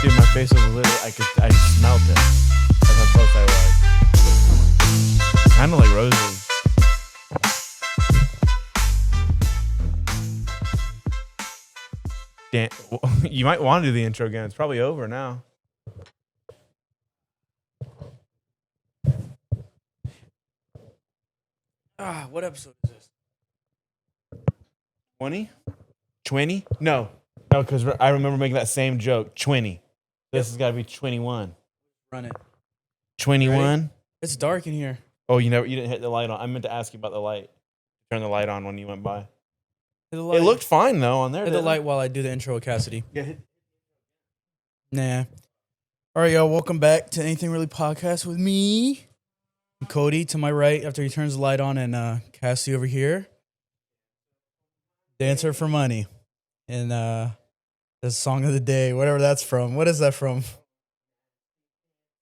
Dude, my face was literally, I smelt it. That's how close I was. Kind of like roses. Dan, you might want to do the intro again. It's probably over now. What episode is this? 20? 20? No, because I remember making that same joke. 20. This has got to be 21. Run it. 21? It's dark in here. Oh, you didn't hit the light on. I meant to ask you about the light. Turn the light on when you went by. Hit the light. It looked fine though on there. Hit the light while I do the intro with Cassidy. Yeah. Nah. All right, y'all. Welcome back to Anything Really Podcast with me, Cody, to my right after he turns the light on, and Cassie over here. Dancer for Money. And the song of the day, whatever that's from. What is that from?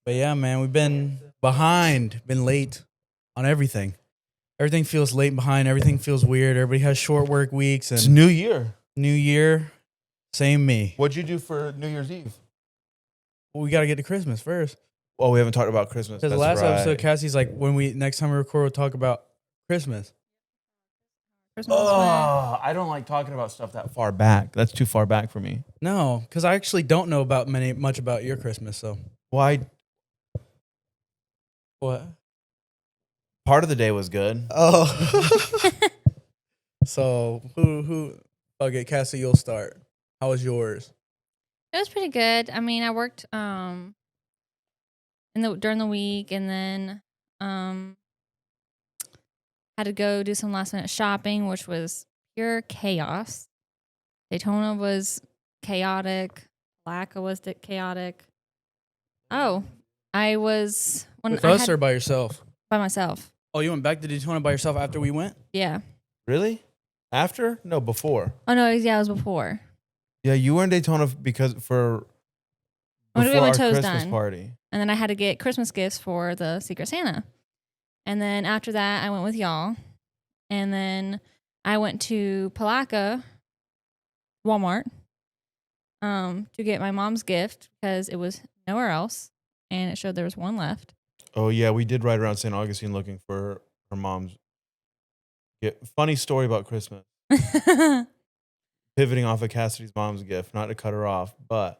But yeah, man, we've been behind, been late on everything. Everything feels late and behind. Everything feels weird. Everybody has short work weeks. And It's New Year. New Year, same me. What'd you do for New Year's Eve? Well, we got to get to Christmas first. Oh, we haven't talked about Christmas. Because That's last right. episode, Cassie's like, next time we record, we'll talk about Christmas. Oh, I don't like talking about stuff that far back. That's too far back for me. No, because I actually don't know about much about your Christmas. So Why? what? Part of the day was good. Oh, so who? Okay, Cassie, you'll start. How was yours? It was pretty good. I mean, I worked during the week, and then had to go do some last minute shopping, which was pure chaos. Daytona was chaotic. Palaca was chaotic. Oh, I was With us or by yourself? by myself. Oh, you went back to Daytona by yourself after we went? Yeah. Really? After? No, before. Oh no, yeah, it was before. Yeah, you were in Daytona because for When we before our went to toes Christmas done. party. And then I had to get Christmas gifts for the Secret Santa. And then after that, I went with y'all. And then I went to Palaca, Walmart, to get my mom's gift because it was nowhere else. And it showed there was one left. Oh yeah, we did ride around St. Augustine looking for her mom's. Funny story about Christmas. Pivoting off of Cassidy's mom's gift, not to cut her off, but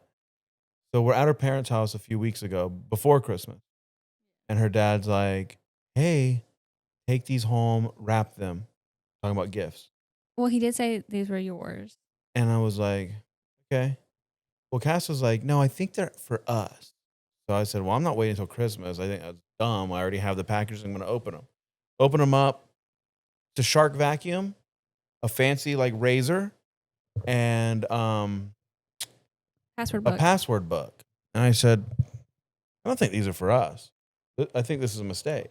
so we're at her parents' house a few weeks ago before Christmas, and her dad's like, "Hey, take these home, wrap them." Talking about gifts, Well, he did say these were yours. and I was like, "Okay." Well, Cass was like, "No, I think they're for us." So I said, "Well, I'm not waiting until Christmas. I think that's dumb. I already have the package. I'm going to open them. Open them up. It's a Shark vacuum, a fancy like razor, and Password a book. password book." And I said, "I don't think these are for us. I think this is a mistake."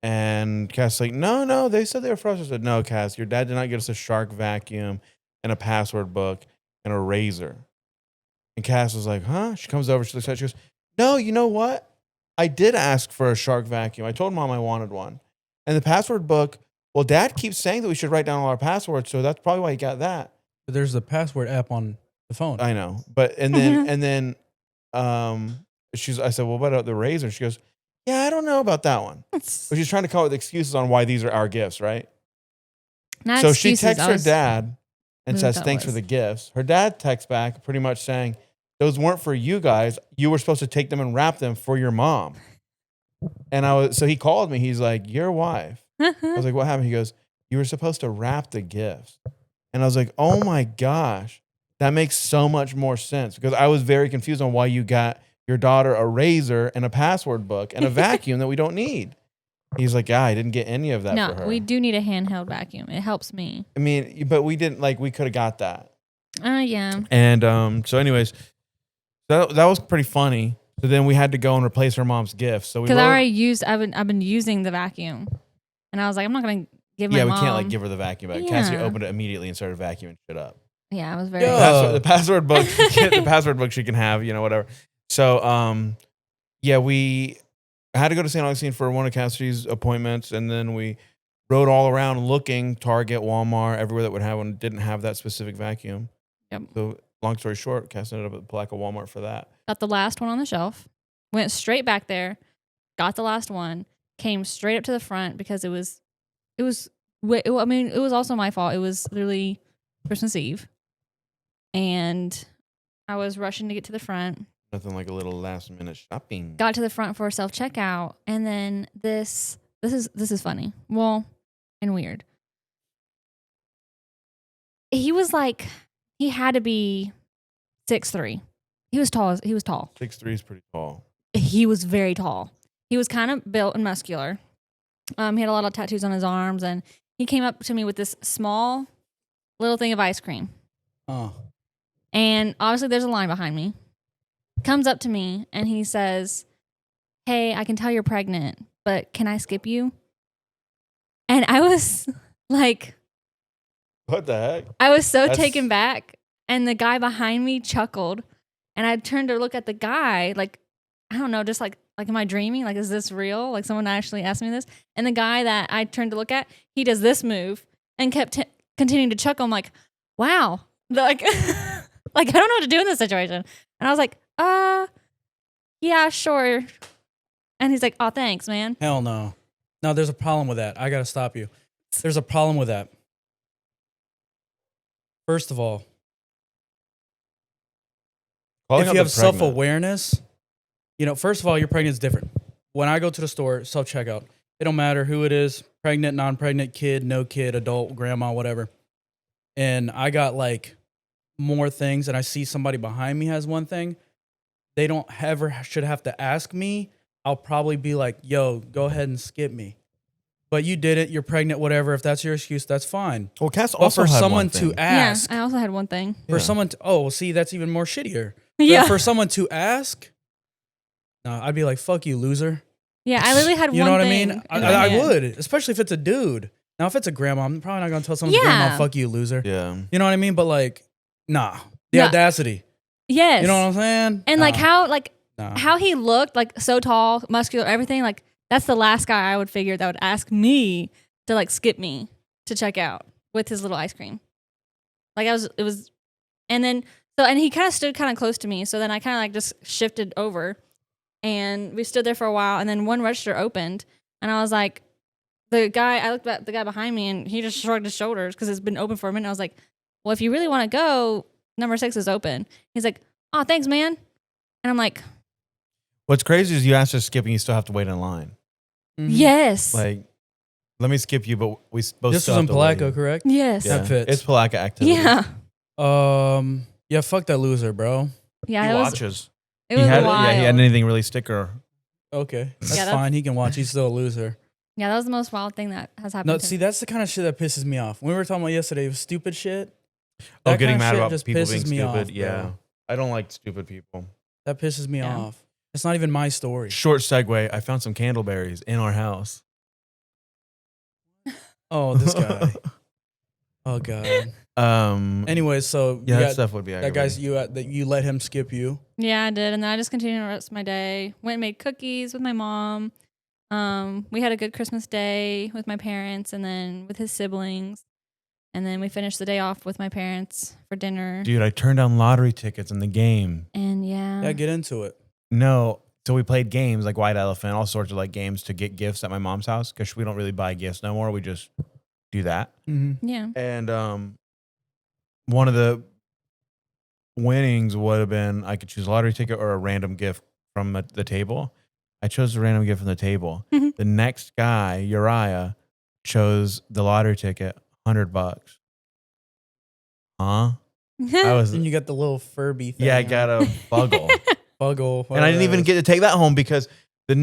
And Cass like, no, they said they were for us. I said, "No, Cass, your dad did not get us a Shark vacuum and a password book and a razor." And Cass was like, "Huh?" She comes over, she looks at it, she goes, "No, you know what? I did ask for a Shark vacuum. I told Mom I wanted one. And the password book, well, Dad keeps saying that we should write down all our passwords, so that's probably why he got that." But there's the password app on the phone. I know. But and then I said, "Well, what about the razor?" She goes, "Yeah, I don't know about that one." But she's trying to come up with excuses on why these are our gifts, right? Not So excuses, she texts I her was- dad and Who says, that "Thanks for was. the gifts." Her dad texts back pretty much saying, "Those weren't for you guys. You were supposed to take them and wrap them for your mom." And so he called me. He's like, "Your wife." I was like, "What happened?" He goes, "You were supposed to wrap the gifts." And I was like, "Oh my gosh, that makes so much more sense," because I was very confused on why you got your daughter a razor and a password book and a vacuum that we don't need. He's like, "Yeah, I didn't get any of that for No, her." we do need a handheld vacuum. It helps me. I mean, but we didn't we could have got that. Yeah. And so anyways, that was pretty funny. So then we had to go and replace her mom's gifts. So we Because wrote, I've been using the vacuum. And I was like, I'm not going to give my yeah, we mom. can't give her the vacuum back. Yeah. Cassie opened it immediately and started vacuuming shit up. Yeah, I was very. Yeah. The password book, the password book she can have, whatever. So yeah, we had to go to St. Augustine for one of Cassidy's appointments, and then we rode all around looking, Target, Walmart, everywhere that would have one, didn't have that specific vacuum. Yep. So long story short, Cass ended up at the Palaca Walmart for that. Got the last one on the shelf. Went straight back there. Got the last one. Came straight up to the front because it was also my fault. It was literally Christmas Eve. And I was rushing to get to the front. Nothing like a little last minute shopping. Got to the front for self checkout, and then this is funny. Well, and weird. He was like, he had to be 6'3". He was tall. 6'3" is pretty tall. He was very tall. He was kind of built and muscular. He had a lot of tattoos on his arms, and he came up to me with this small little thing of ice cream. Oh. And obviously there's a line behind me. Comes up to me and he says, "Hey, I can tell you're pregnant, but can I skip you?" And I was like, what the heck? I was so taken back. And the guy behind me chuckled. And I turned to look at the guy, like, I don't know, just like am I dreaming? Like, is this real? Like, someone actually asked me this? And the guy that I turned to look at, he does this move and kept continuing to chuckle. I'm like, wow. Like, like, I don't know what to do in this situation. And I was like, yeah, sure. And he's like, oh, thanks, man. Hell no. No, there's a problem with that. I got to stop you. There's a problem with that. First of all, if you have self-awareness, first of all, your pregnant is different. When I go to the store, self-checkout, it don't matter who it is, pregnant, non-pregnant, kid, no kid, adult, grandma, whatever. And I got like more things, and I see somebody behind me has one thing. They don't ever should have to ask me. I'll probably be like, yo, go ahead and skip me. But you did it, you're pregnant, whatever. If that's your excuse, that's fine. Well, Cass But also for had someone one thing. to ask, Yeah, I also had one thing. for someone to, well, see, that's even more shittier. Yeah. For someone to ask, no, I'd be like, fuck you, loser. Yeah, I literally had one thing. You know what I mean? in my I head. would, especially if it's a dude. Now, if it's a grandma, I'm probably not going to tell someone's Yeah. grandma, fuck you, loser. Yeah. You know what I mean? But like, nah. The No. audacity. Yes. You know what I'm saying? And like Nah. how he looked, like so tall, muscular, everything, like that's the last guy I would figure that would ask me to like skip me to check out with his little ice cream. Like and he kind of stood kind of close to me. So then I kind of like just shifted over and we stood there for a while, and then one register opened and I was like, I looked at the guy behind me and he just shrugged his shoulders because it's been open for a minute. I was like, well, if you really want to go, number 6 is open. He's like, oh, thanks, man. And I'm like, What's crazy is you asked to skip and you still have to wait in line. Mhm. yes. Like, let me skip you, but we both This still was in have to wait. Palaca, correct? yes. Yeah. That fits. It's Palaca activity. Yeah. Yeah, fuck that loser, bro. Yeah. He It was, watches. it was had, wild. yeah, he had anything really sticker. Okay. That's Yeah, that's- fine. He can watch. He's still a loser. Yeah, that was the most wild thing that has happened No, to see, me. that's the kind of shit that pisses me off. We were talking about yesterday, it was stupid shit. Oh, That getting kind of mad shit about just people pisses being me stupid. off, Yeah. bro. I don't like stupid people. That pisses me Yeah. off. It's not even my story. Short segue. I found some candleberries in our house. Oh, this guy. Oh god. Anyways, so yeah, you that got, stuff would be that guy's that you let him skip you. Yeah, I did. And then I just continued the rest of my day. Went and made cookies with my mom. We had a good Christmas day with my parents and then with his siblings. And then we finished the day off with my parents for dinner. Dude, I turned down lottery tickets in the game. And yeah. Yeah, get into it. No. So we played games like White Elephant, all sorts of like games to get gifts at my mom's house because we don't really buy gifts no more. We just do that. Mm-hmm. Yeah. And one of the winnings would have been I could choose a lottery ticket or a random gift from the table. I chose a random gift from the table. Mhm. The next guy, Uriah, chose the lottery ticket, $100. Huh? I was And you got the little Furby thing. I got a buggle. Buggle. And I didn't even get to take that home because the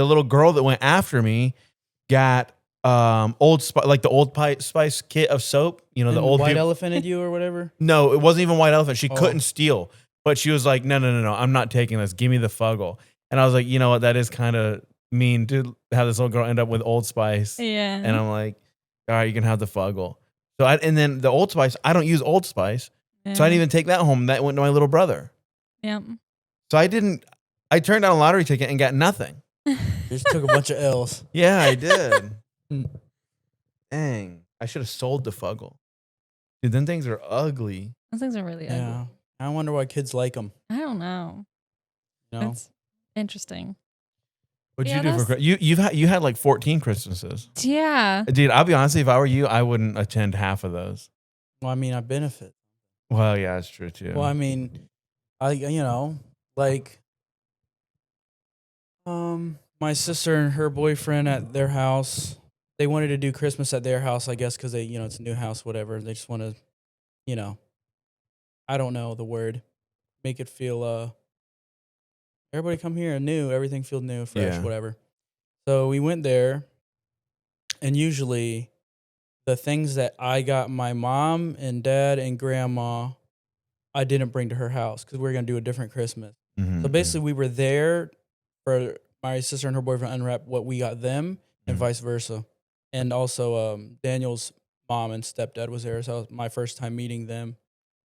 little girl that went after me got Old Spice, like the Old Spice kit of soap. You know, the old White Elephanted you or whatever. No, it wasn't even White Elephant. She Oh. couldn't steal, but she was like, no, I'm not taking this. Give me the Fuggle. And I was like, you know what? That is kind of mean to have this little girl end up with Old Spice. Yeah. And I'm like, all right, you can have the Fuggle. So and then the Old Spice, I don't use Old Spice. yeah. So I didn't even take that home. That went to my little brother. Yeah. So I turned down a lottery ticket and got nothing. You just took a bunch of L's. Yeah, I did. Hmm. Dang. I should have sold the Fuggle. Dude, them things are ugly. Those things are really ugly. Yeah. I wonder why kids like them. I don't know. You know? It's interesting. What'd Yeah, you do for that's- you had like 14 Christmases, Yeah. dude? I'll be honest, if I were you, I wouldn't attend half of those. Well, I mean, I benefit. Well, yeah, that's true too. Well, I mean, like, my sister and her boyfriend at their house, they wanted to do Christmas at their house, I guess, because they, it's a new house, whatever. They just want to, I don't know the word, make it feel, everybody come here new, everything feels new, fresh, Yeah. whatever. So we went there, and usually the things that I got my mom and dad and grandma, I didn't bring to her house because we were going to do a different Christmas. Mhm, So basically, we were there for my sister and her boyfriend unwrap what we got them, and Mhm. vice versa. And also, Daniel's mom and stepdad was there, so it was my first time meeting them.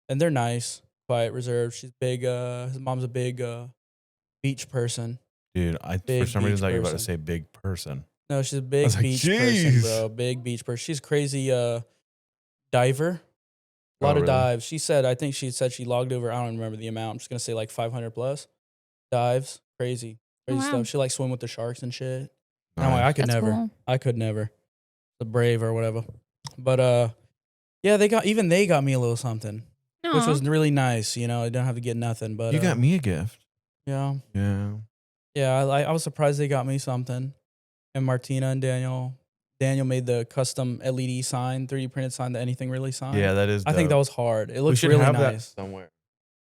And they're nice, quiet, reserved. She's big. His mom's a big beach person. dude, for Big some reason beach I thought you were about to person. say big person. No, she's a big was like, beach person, "Jeez." bro. Big beach person. She's crazy diver. A Oh, lot of really? dives. I think she said she logged over, I don't remember the amount. I'm just going to say like 500 plus dives. Crazy Oh, wow. stuff. She like swim with the sharks and shit. And I'm like, Nice. I could That's never. cool. I could never. The brave or whatever. But yeah, they got me a little something, which Aw. was really nice. I didn't have to get nothing. But You got me a gift. Yeah. Yeah. I was surprised they got me something. And Martina and Daniel made the custom LED sign, 3D printed sign, the anything really sign. Yeah, that is. I think that dope. was hard. It We looks should really have nice. that somewhere.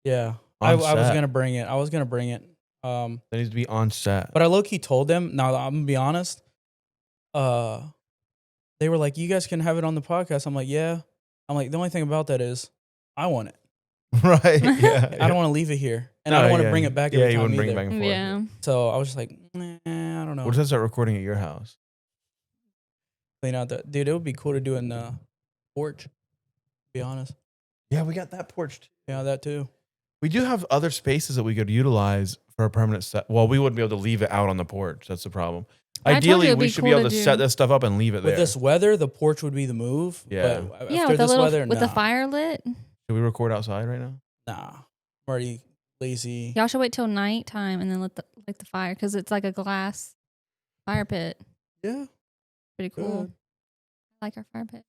Yeah. On I was set. gonna bring it. That needs to be on set. But I low key told them. Now I'm gonna be honest. They were like, "You guys can have it on the podcast." I'm like, "Yeah." I'm like, the only thing about that is, I want it. Right? Yeah. I don't want to leave it here, and No, I don't want to yeah. bring it back. Yeah, Every you time wouldn't bring it either. back and forth. Yeah. So I was just like, I don't know. What does that start recording at your house? Clean out that, dude. It would be cool to do in the porch. To be honest. Yeah, we got that porch too. Yeah, that too. We do have other spaces that we could utilize for a permanent set. Well, we wouldn't be able to leave it out on the porch. That's the problem. I told you Ideally, it'd we be should cool be able to to do. set this stuff up and leave it With there. this weather, the porch would be the move. Yeah. But Yeah, after with the this little weather, with the nah. fire lit. Should we record outside right now? Nah, I'm already lazy. Y'all should wait till nighttime and then light the fire because it's like a glass fire pit. Yeah. Pretty cool. Good. I like our fire pit.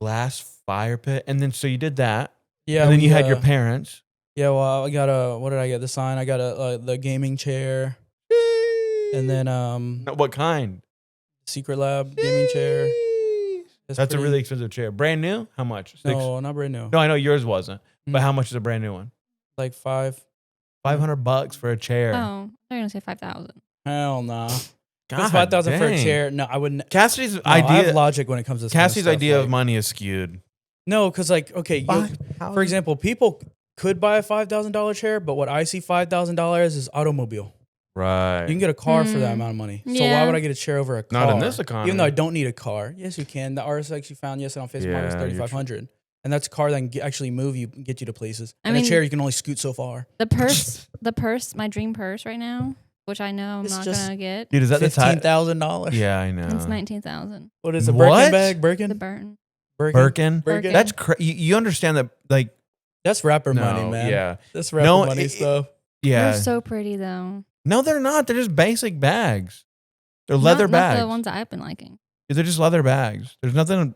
Glass fire pit. And then, so you did that. Yeah. And then we, you had your parents. Yeah, well, I got what did I get? The sign. I got the gaming chair, and then What kind? Secret Lab gaming chair. That's a pretty- really expensive chair. Brand new? How much? No, not brand new. No, I know yours wasn't. But Mm. how much is a brand new one? Like $500. $500 for a chair. Oh, they're gonna say 5,000. Hell nah. God, It's 5,000 for a dang. chair. No, I wouldn't. Cassidy's No, I have idea. logic when it comes to this kind of Cassie's stuff, idea like- of money is skewed. No, because like okay, for example, people could buy a $5,000 chair, but what I see $5,000 is automobile. Right. You can get a car for that Mm. amount of money. So why Yeah. would I get a chair over a car? Not in this economy. Even though I don't need a car. Yes, you can. The RSX you found yesterday on Facebook Market was Yeah, you're $3,500, and that's a car that can actually move you, get you to places. I And mean- a chair you can only scoot so far. The purse, my dream purse right now, which I know I'm It's not just- gonna get. Dude, is that the type? $15,000. Yeah, I know. It's 19,000. What is a What? Birkin bag? The Birkin? Burton. Birkin? Birkin? That's you understand that, like, That's rapper no, money, man. Yeah. That's rapper No, money stuff. Yeah. They're so pretty though. No, they're not. They're just basic bags. They're leather not bags. the ones that I've been liking. They're just leather bags. There's nothing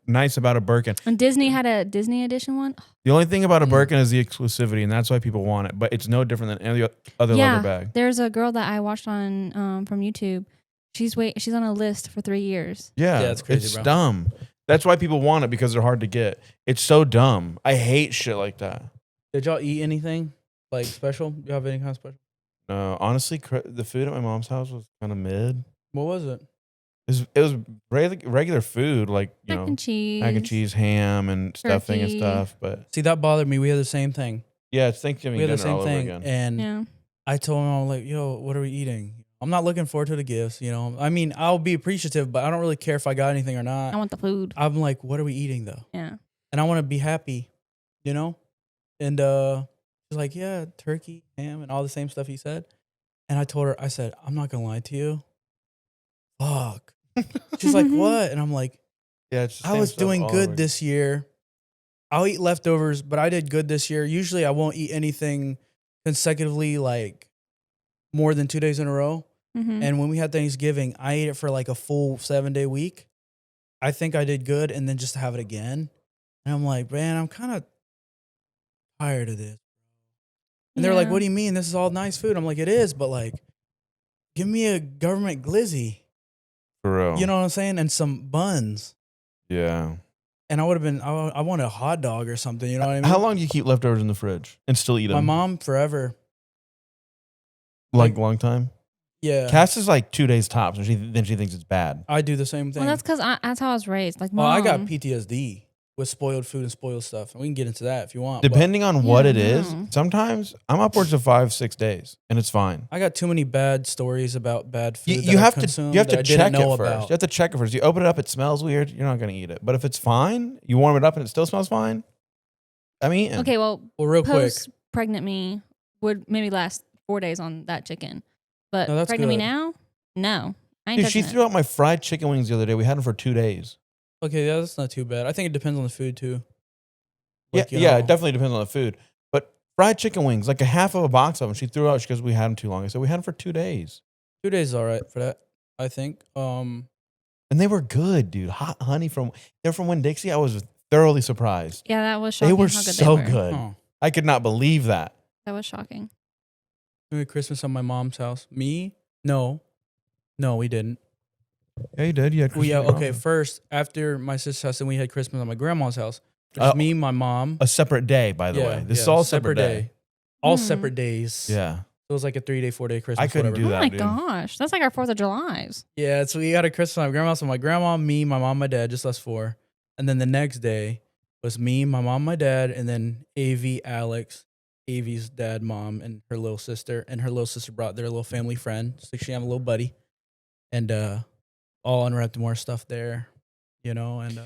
nice about a Birkin. And Disney had a Disney edition one. The only thing about a Mm. Birkin is the exclusivity, and that's why people want it. But it's no different than any other Yeah. leather bag. There's a girl that I watched on from YouTube. She's on a list for 3 years. Yeah, Yeah, it's crazy, It's bro. dumb. That's why people want it, because they're hard to get. It's so dumb. I hate shit like that. Did y'all eat anything like special? You have any kind of special? No, honestly, the food at my mom's house was kind of mid. What was it? It was regular food, like Mac and cheese. mac and cheese, ham, and stuffing and Turkey. stuff. But See, that bothered me. We had the same thing. yeah, it's Thanksgiving We had dinner the same all over thing. again. And Yeah. I told him, I'm like, yo, what are we eating? I'm not looking forward to the gifts, I mean, I'll be appreciative, but I don't really care if I got anything or I not. want the food. I'm like, what are we eating though? Yeah. And I want to be happy, And she's like, yeah, turkey, ham, and all the same stuff he said. And I told her, I said, I'm not gonna lie to you. Fuck. She's like, what? And I'm like, Yeah, it's the I same was stuff doing all good over. this year. I'll eat leftovers, but I did good this year. Usually I won't eat anything consecutively like more than 2 days in a row. Mm-hmm. And when we had Thanksgiving, I ate it for like a full 7-day week. I think I did good, and then just to have it again. And I'm like, man, I'm kind of tired of this. And they're like, what do you mean? This is all nice food. I'm like, it is, but like, give me a government glizzy. For real. You know what I'm saying? And some buns. Yeah. And I would have been, I want a hot dog or something. You know what I mean? How long do you keep leftovers in the fridge and still eat them? My mom, forever. Like long time? Yeah. Cass is like 2 days tops, and then she thinks it's bad. I do the same thing. Well, that's because that's how I was raised. Like, Well, I got Mom. PTSD with spoiled food and spoiled stuff. And we can get into that if you want. Depending on what Yeah, it is, no. sometimes I'm upwards of 5-6 days, and it's fine. I got too many bad stories about bad food. You have to that check I didn't know it first. about. You have to check it first. You open it up, it smells weird. You're not gonna eat it. But if it's fine, you warm it up and it still smells fine. I'm eating. Okay, well, Well, real quick, post pregnant me would maybe last 4 days on that chicken, but No, that's pregnant me good. now, no, I ain't Dude, touching she it. threw out my fried chicken wings the other day. We had them for 2 days. okay, yeah, that's not too bad. I think it depends on the food too. Yeah, Like, you yeah, know, it definitely depends on the food. But fried chicken wings, like a half of a box of them, she threw out because we had them too long. I said we had them for 2 days, 2 days is all right for that. I think. and they were good, dude. Hot honey they're from Winn-Dixie. I was thoroughly surprised. Yeah, that was shocking. They were how good so they were. good. Oh. I could not believe that. That was shocking. We had Christmas at my mom's house. Me? No, we didn't. Yeah, you did. You had We Christmas okay. wrong. First, after my sister's house, then we had Christmas at my grandma's house. Just me, my mom. A separate day, by the way. This is all separate day. All Hmm. separate days. Yeah. It was like a 3-day, 4-day Christmas. I couldn't whatever. do Oh that, my dude. gosh, that's like our 4th of July's. Yeah, so we got a Christmas at my grandma's. So my grandma, me, my mom, my dad, just us four. And then the next day was me, my mom, my dad, and then AV, Alex, AV's dad, mom, and her little sister. And her little sister brought their little family friend. So she had a little buddy. And all unwrapped more stuff there, you know, and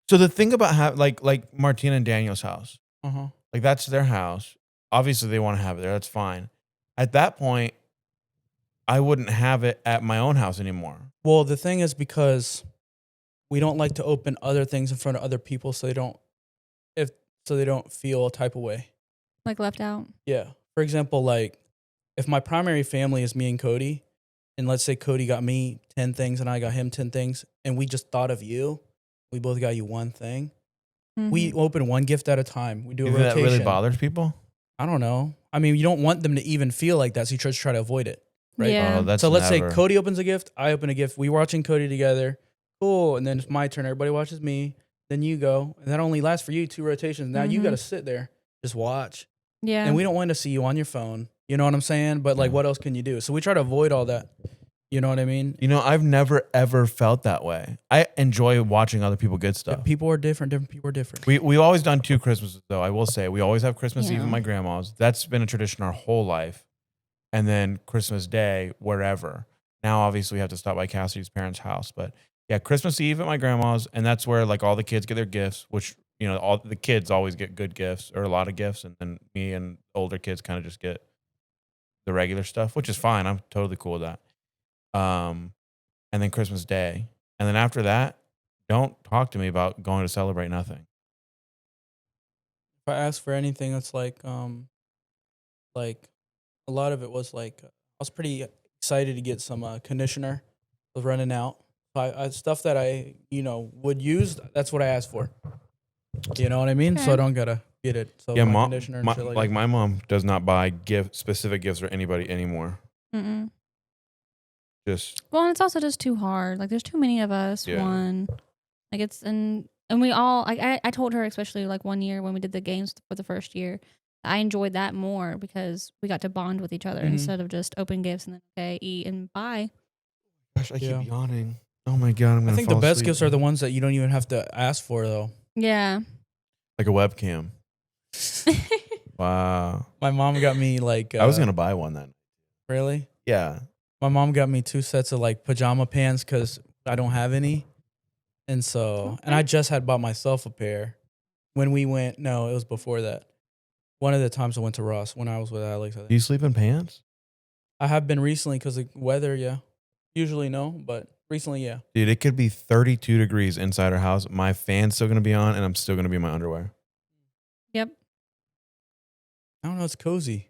So the thing about like Martina and Daniel's house, like that's their house. Obviously, they want to have it there. That's fine. At that point, I wouldn't have it at my own house anymore. Well, the thing is because we don't like to open other things in front of other people so they don't feel a type of way. Like left out. Yeah. For example, like if my primary family is me and Cody, and let's say Cody got me 10 things and I got him 10 things, and we just thought of you, we both got you one thing. We open one gift at a time. We do a You think rotation. that really bothers people? I don't know. I mean, you don't want them to even feel like that, so you just try to avoid it. Right? Yeah. Oh, that's So let's never. say Cody opens a gift, I open a gift. We watching Cody together. Cool. And then it's my turn. Everybody watches me. Then you go. And that only lasts for you 2 rotations. Now you Mhm. got to sit there, just watch. Yeah. And we don't want to see you on your phone. You know what I'm saying? But like, Yeah. what else can you do? So we try to avoid all that. You know what I mean? You know, I've never ever felt that way. I enjoy watching other people get stuff. People are different. Different people are different. We've always done 2 Christmases though. I will say we always have Christmas Eve Yeah. at my grandma's. That's been a tradition our whole life, and then Christmas Day wherever. Now obviously we have to stop by Cassidy's parents' house, but yeah, Christmas Eve at my grandma's, and that's where like all the kids get their gifts. Which you know, all the kids always get good gifts or a lot of gifts, and then me and older kids kind of just get the regular stuff, which is fine. I'm totally cool with that. And then Christmas Day, and then after that, don't talk to me about going to celebrate nothing. If I ask for anything, it's like a lot of it was like, I was pretty excited to get some conditioner. I was running out. Stuff that I, would use, that's what I asked for. You know what I mean? So Okay. I don't gotta get it. So Yeah, my mom, conditioner and shit like my mom does not buy specific gifts for anybody anymore. Mm-mm. Just Well, and it's also just too hard. Like, there's too many of us. Yeah. One, like it's and we all. Like, I told her, especially like one year when we did the games for the first year, I enjoyed that more because we got to bond with each other Mhm. instead of just open gifts and then okay, eat and buy. gosh, I Yeah. keep yawning. Oh my god, I'm gonna. I think the fall best asleep. gifts are the ones that you don't even have to ask for, though. Yeah. like a webcam. Wow, My mom got me like. I was gonna buy one then. Really? Yeah, My mom got me 2 sets of like pajama pants because I don't have any, and so and I just had bought myself a pair when we went. No, it was before that. One of the times I went to Ross when I was with Alex. I think. do you sleep in pants, I have been recently because of weather. Yeah, usually no, but recently, yeah. dude? It could be 32 degrees inside our house. My fan's still gonna be on, and I'm still gonna be in my underwear. Yep. I don't know. It's cozy.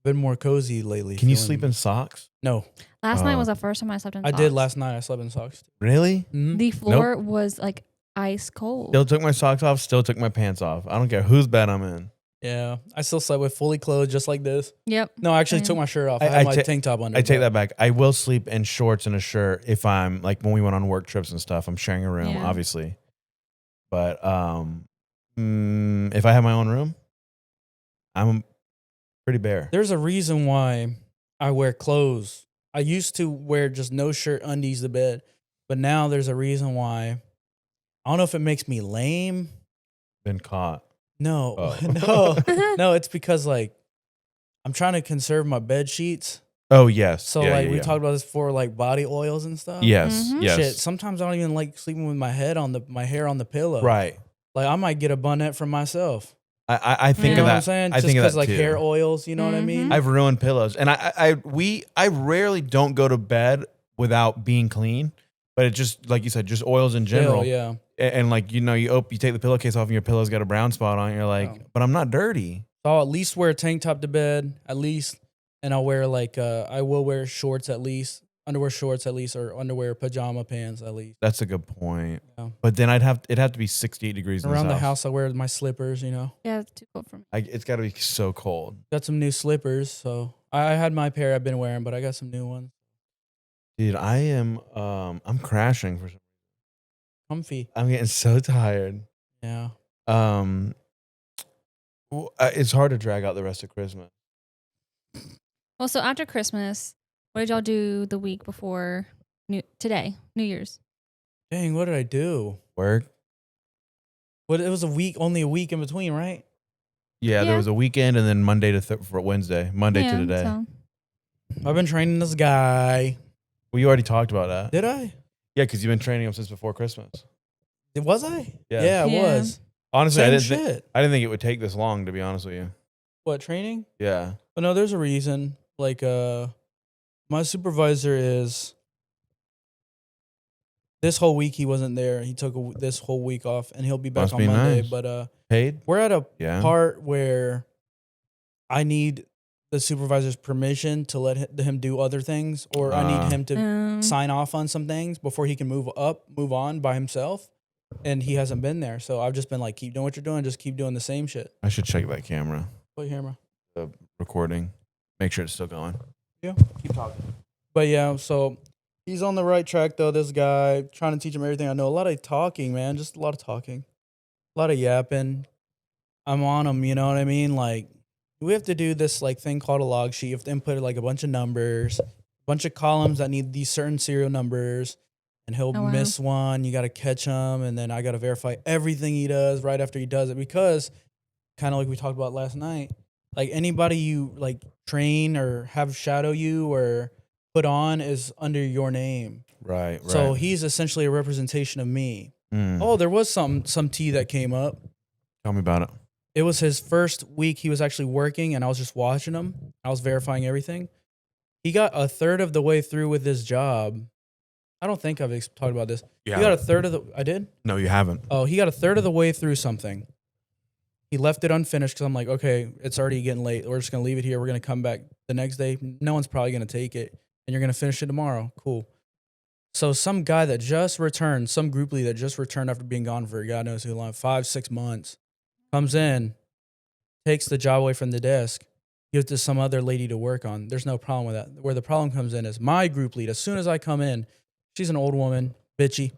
Been more cozy lately. Can you feeling- sleep in socks? No, Last night Oh. was the first time I slept in I socks. did last night. I slept in socks. Really? Mm-hmm. The floor was like ice cold. Still took my socks off. Still took my pants off. I don't care whose bed I'm in. Yeah, I still slept with fully clothed, just like this. Yep. No, I actually Same. took my shirt off. I, I had my ta- tank top under. I take but- that back. I will sleep in shorts and a shirt if I'm like when we went on work trips and stuff. I'm sharing a room, Yeah. obviously. But if I have my own room, I'm pretty bare. There's a reason why I wear clothes. I used to wear just no shirt, undies to bed, but now there's a reason why. I don't know if it makes me lame. Been caught. No, Oh. no. It's because like I'm trying to conserve my bed sheets. Oh yes. So Yeah, like yeah, we yeah. talked about this before, like body oils and stuff. Yes. Mhm. Yes. Shit. Sometimes I don't even like sleeping with my hair on the pillow. Right. Like I might get a bonnet from myself. I think You of know that. what I'm saying? I Just think of that like too. hair oils. You know what I mean? Mhm. I've ruined pillows, and I rarely don't go to bed without being clean. But it just like you said, just oils in general. Yeah. And like you take the pillowcase off and your pillow's got a brown spot on it. You're like, Oh. but I'm not dirty. So I'll at least wear a tank top to bed, at least, and I'll wear like I will wear shorts at least, underwear shorts at least, or underwear pajama pants at least. That's a good point. Yeah. But then it'd have to be 68 degrees in Around this the house, I wear my slippers. You know, Yeah, it's too cold for me. It's got to be so cold. got some new slippers. So I had my pair I've been wearing, but I got some new ones. Dude, I am I'm crashing for some. Comfy. I'm getting so tired. Yeah. It's hard to drag out the rest of Christmas. Well, so after Christmas, what did y'all do the week before New Year's? Dang, what did I do? Work. What it was only a week in between, right? Yeah, Yeah. there was a weekend and then Monday to for Wednesday, Monday to today. So, I've been training this guy. Well, you already talked about that. Did I? Yeah, because you've been training him since before Christmas. Was I? Yeah. Yeah, I Yeah. was. Honestly, Same I shit. didn't think it would take this long, to be honest with you. What, training? Yeah. But no, there's a reason. Like, my supervisor is. This whole week he wasn't there. He took this whole week off, and he'll be back Must on be Monday. nice. But Paid? we're at a Yeah. part where I need the supervisor's permission to let him do other things, or I need him to sign off on some things before he can move on by himself. And he hasn't been there, so I've just been like, keep doing what you're doing, just keep doing the same shit. I should check that camera, What camera? the recording, make sure it's still going. Yeah, keep talking. But yeah, so he's on the right track though. This guy trying to teach him everything I know. A lot of talking, man. Just a lot of talking, a lot of yapping. I'm on him. You know what I mean? Like we have to do this like thing called a log sheet. You have to input like a bunch of numbers, a bunch of columns that need these certain serial numbers, and he'll Oh, wow. miss one. You got to catch him, and then I got to verify everything he does right after he does it because, kind of like we talked about last night. Like anybody you like train or have shadow you or put on is under your name. Right. So he's essentially a representation of me. Mm. Oh, there was some tea that came up. Tell me about it. It was his first week he was actually working and I was just watching him. I was verifying everything. He got a third of the way through with his job. I don't think I've talked about this. Yeah. He got a third of the I did? No, you haven't. Oh, he got a third of the way through something. He left it unfinished because I'm like, okay, it's already getting late. We're just going to leave it here. We're going to come back the next day. No one's probably going to take it. And you're going to finish it tomorrow. Cool. So some guy that just returned, some group lead that just returned after being gone for God knows who long, 5-6 months, comes in, takes the job away from the desk, gives it to some other lady to work on. There's no problem with that. Where the problem comes in is my group lead. As soon as I come in, she's an old woman, bitchy.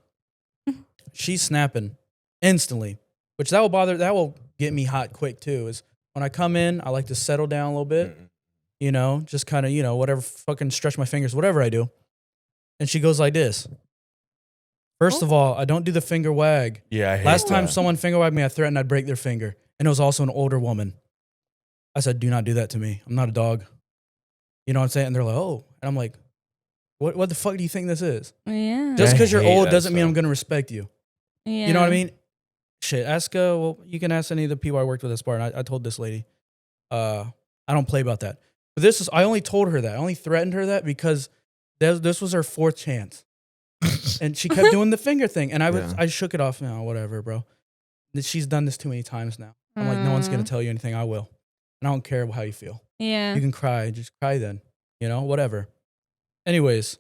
She's snapping instantly, which that will get me hot quick too. Is when I come in, I like to settle down a little bit, you know, just kind of, you know, whatever, fucking stretch my fingers, whatever I do. And she goes like this. First of all, I don't do the finger wag. Yeah. I hate Last time that. someone finger wagged me, I threatened I'd break their finger. And it was also an older woman. I said, do not do that to me. I'm not a dog. You know what I'm saying? And they're like, oh. And I'm like, what the fuck do you think this is? Yeah. Just I because you're hate old that doesn't mean stuff. I'm going to respect you. Yeah. You know what I mean? Shit, ask, well, you can ask any of the people I worked with at Spartan. I told this lady, I don't play about that. But I only told her that. I only threatened her that because this was her fourth chance. And she kept doing the finger thing. And I Yeah. shook it off. No, whatever, bro. She's done this too many times now. I'm like, no one's gonna tell you anything. I will. And I don't care how you feel. Yeah. You can cry. Just cry then. You know, whatever. Anyways,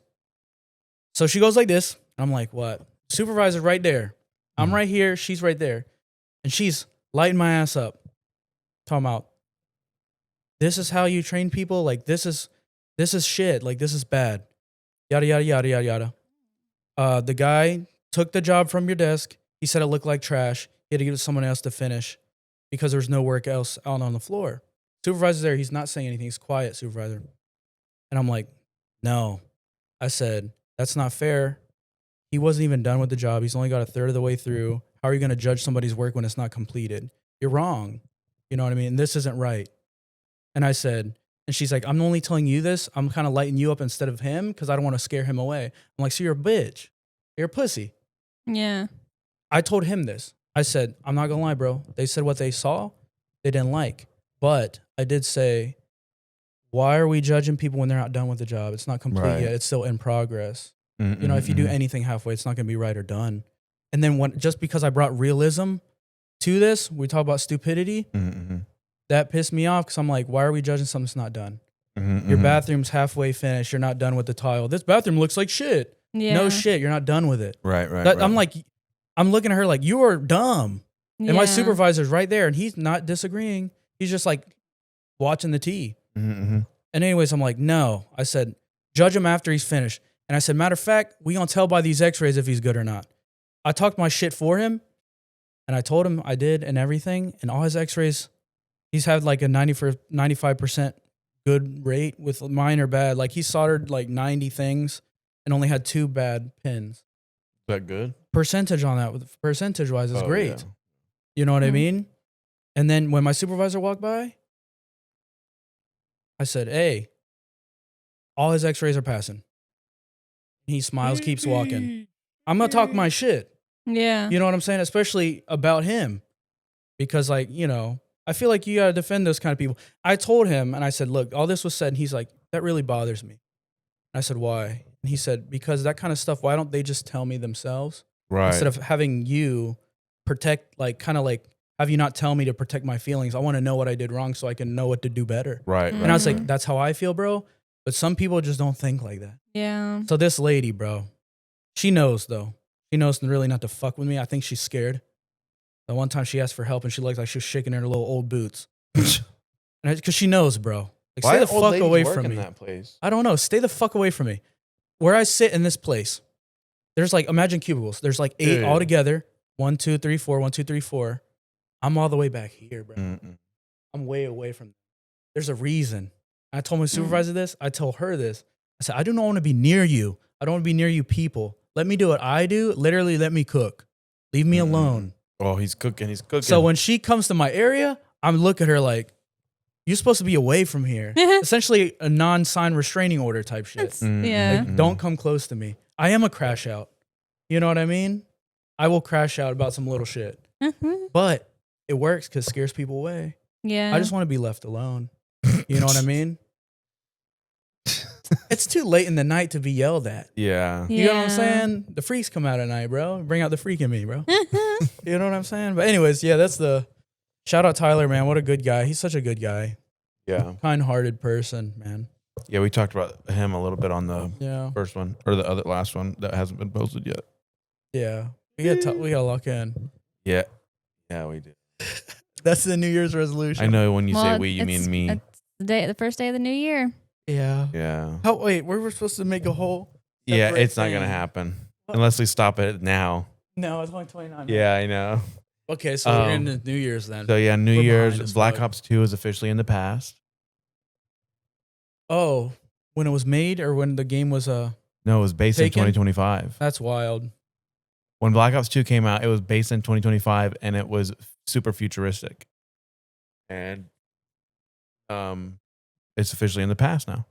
so she goes like this. I'm like, what? Supervisor right there. I'm right here. She's right there. And she's lighting my ass up. Talking about, this is how you train people? Like, this is shit. Like, this is bad. Yada, yada, yada, yada, yada. The guy took the job from your desk. He said it looked like trash. He had to give it to someone else to finish because there's no work else out on the floor. Supervisor's there. He's not saying anything. He's quiet, supervisor. And I'm like, no. I said, that's not fair. He wasn't even done with the job. He's only got a third of the way through. How are you going to judge somebody's work when it's not completed? You're wrong. You know what I mean? This isn't right. And I said, and she's like, I'm only telling you this. I'm kind of lighting you up instead of him because I don't want to scare him away. I'm like, so you're a bitch. You're a pussy. Yeah. I told him this. I said, I'm not going to lie, bro. They said what they saw, they didn't like. But I did say, why are we judging people when they're not done with the job? It's not complete Right. yet. It's still in progress. Mm-mm, You know, if you do anything halfway, it's not going to be right or done. And then just because I brought realism to this, we talk about stupidity, that pissed me off because I'm like, why are we judging something that's not done? Your bathroom's halfway finished. You're not done with the tile. This bathroom looks like shit. Yeah. No shit. You're not done with it. Right, right, That, right. I'm like, I'm looking at her like, you are dumb. And my Yeah. supervisor's right there and he's not disagreeing. He's just like watching the tea. And anyways, I'm like, no. I said, judge him after he's finished. And I said, matter of fact, we gonna tell by these x-rays if he's good or not. I talked my shit for him and I told him I did and everything. And all his x-rays, he's had like a 95% good rate with mine or bad. Like he soldered like 90 things and only had 2 bad pins. Is that good? Percentage on that, percentage wise, is Oh, great. yeah. You know what I Mhm. mean? And then when my supervisor walked by, I said, hey, all his x-rays are passing. He smiles, keeps walking. I'm going to talk my shit. Yeah. You know what I'm saying? Especially about him. Because, like, you know, I feel like you got to defend those kind of people. I told him, and I said, look, all this was said, and he's like, that really bothers me. And I said, why? And he said, because that kind of stuff, why don't they just tell me themselves? Right. Instead of having you protect, like, kind of like, have you not tell me to protect my feelings? I want to know what I did wrong so I can know what to do better. Right, And I was right. like, that's how I feel, bro. But some people just don't think like that. Yeah. So this lady, bro, she knows though. She knows really not to fuck with me. I think she's scared. The one time she asked for help and she looked like she was shaking her little old boots. Because she knows, bro. Like, Why stay the old fuck ladies away work from in me. that place? I don't know. Stay the fuck away from me. Where I sit in this place, there's like, imagine cubicles. There's like 8 Yeah. all together. 1, 2, 3, 4, 1, 2, 3, 4. I'm all the way back here, bro. I'm way away from them. There's a reason. I told my supervisor this. I told her this. I said, I do not want to be near you. I don't want to be near you people. Let me do what I do. Literally, let me cook. Leave me alone. Oh, he's cooking. He's cooking. So when she comes to my area, I'm looking at her like, you're supposed to be away from here. Essentially a non-sign restraining order type shit. Yeah. Like, don't come close to me. I am a crash out. You know what I mean? I will crash out about some little shit. But it works because it scares people away. Yeah. I just want to be left alone. You know what I mean? It's too late in the night to be yelled at. Yeah. You know what I'm saying? The freaks come out at night, bro. Bring out the freak in me, bro. You know what I'm saying? But anyways, yeah, that's the shout out Tyler, man. What a good guy. He's such a good guy. Yeah. Kind-hearted person, man. Yeah, we talked about him a little bit on the Yeah. first one or the other last one that hasn't been posted yet. Yeah. We gotta lock in. Yeah. Yeah, we did. That's the New Year's resolution. I know when you say Well, we, you it's- mean me. It's the first day of the new year. Yeah. Yeah. Oh, wait, we were supposed to make a whole Yeah, separate it's not going to thing. happen unless we stop it now. No, it's only 29 minutes. Yeah, I know. Okay, so we're into New Year's then. So yeah, New We're Year's, behind as Black fuck. Ops 2 is officially in the past. Oh, when it was made or when the game was No, it was based Taken? in 2025. that's wild. When Black Ops 2 came out, it was based in 2025 and it was super futuristic. And it's officially in the past now.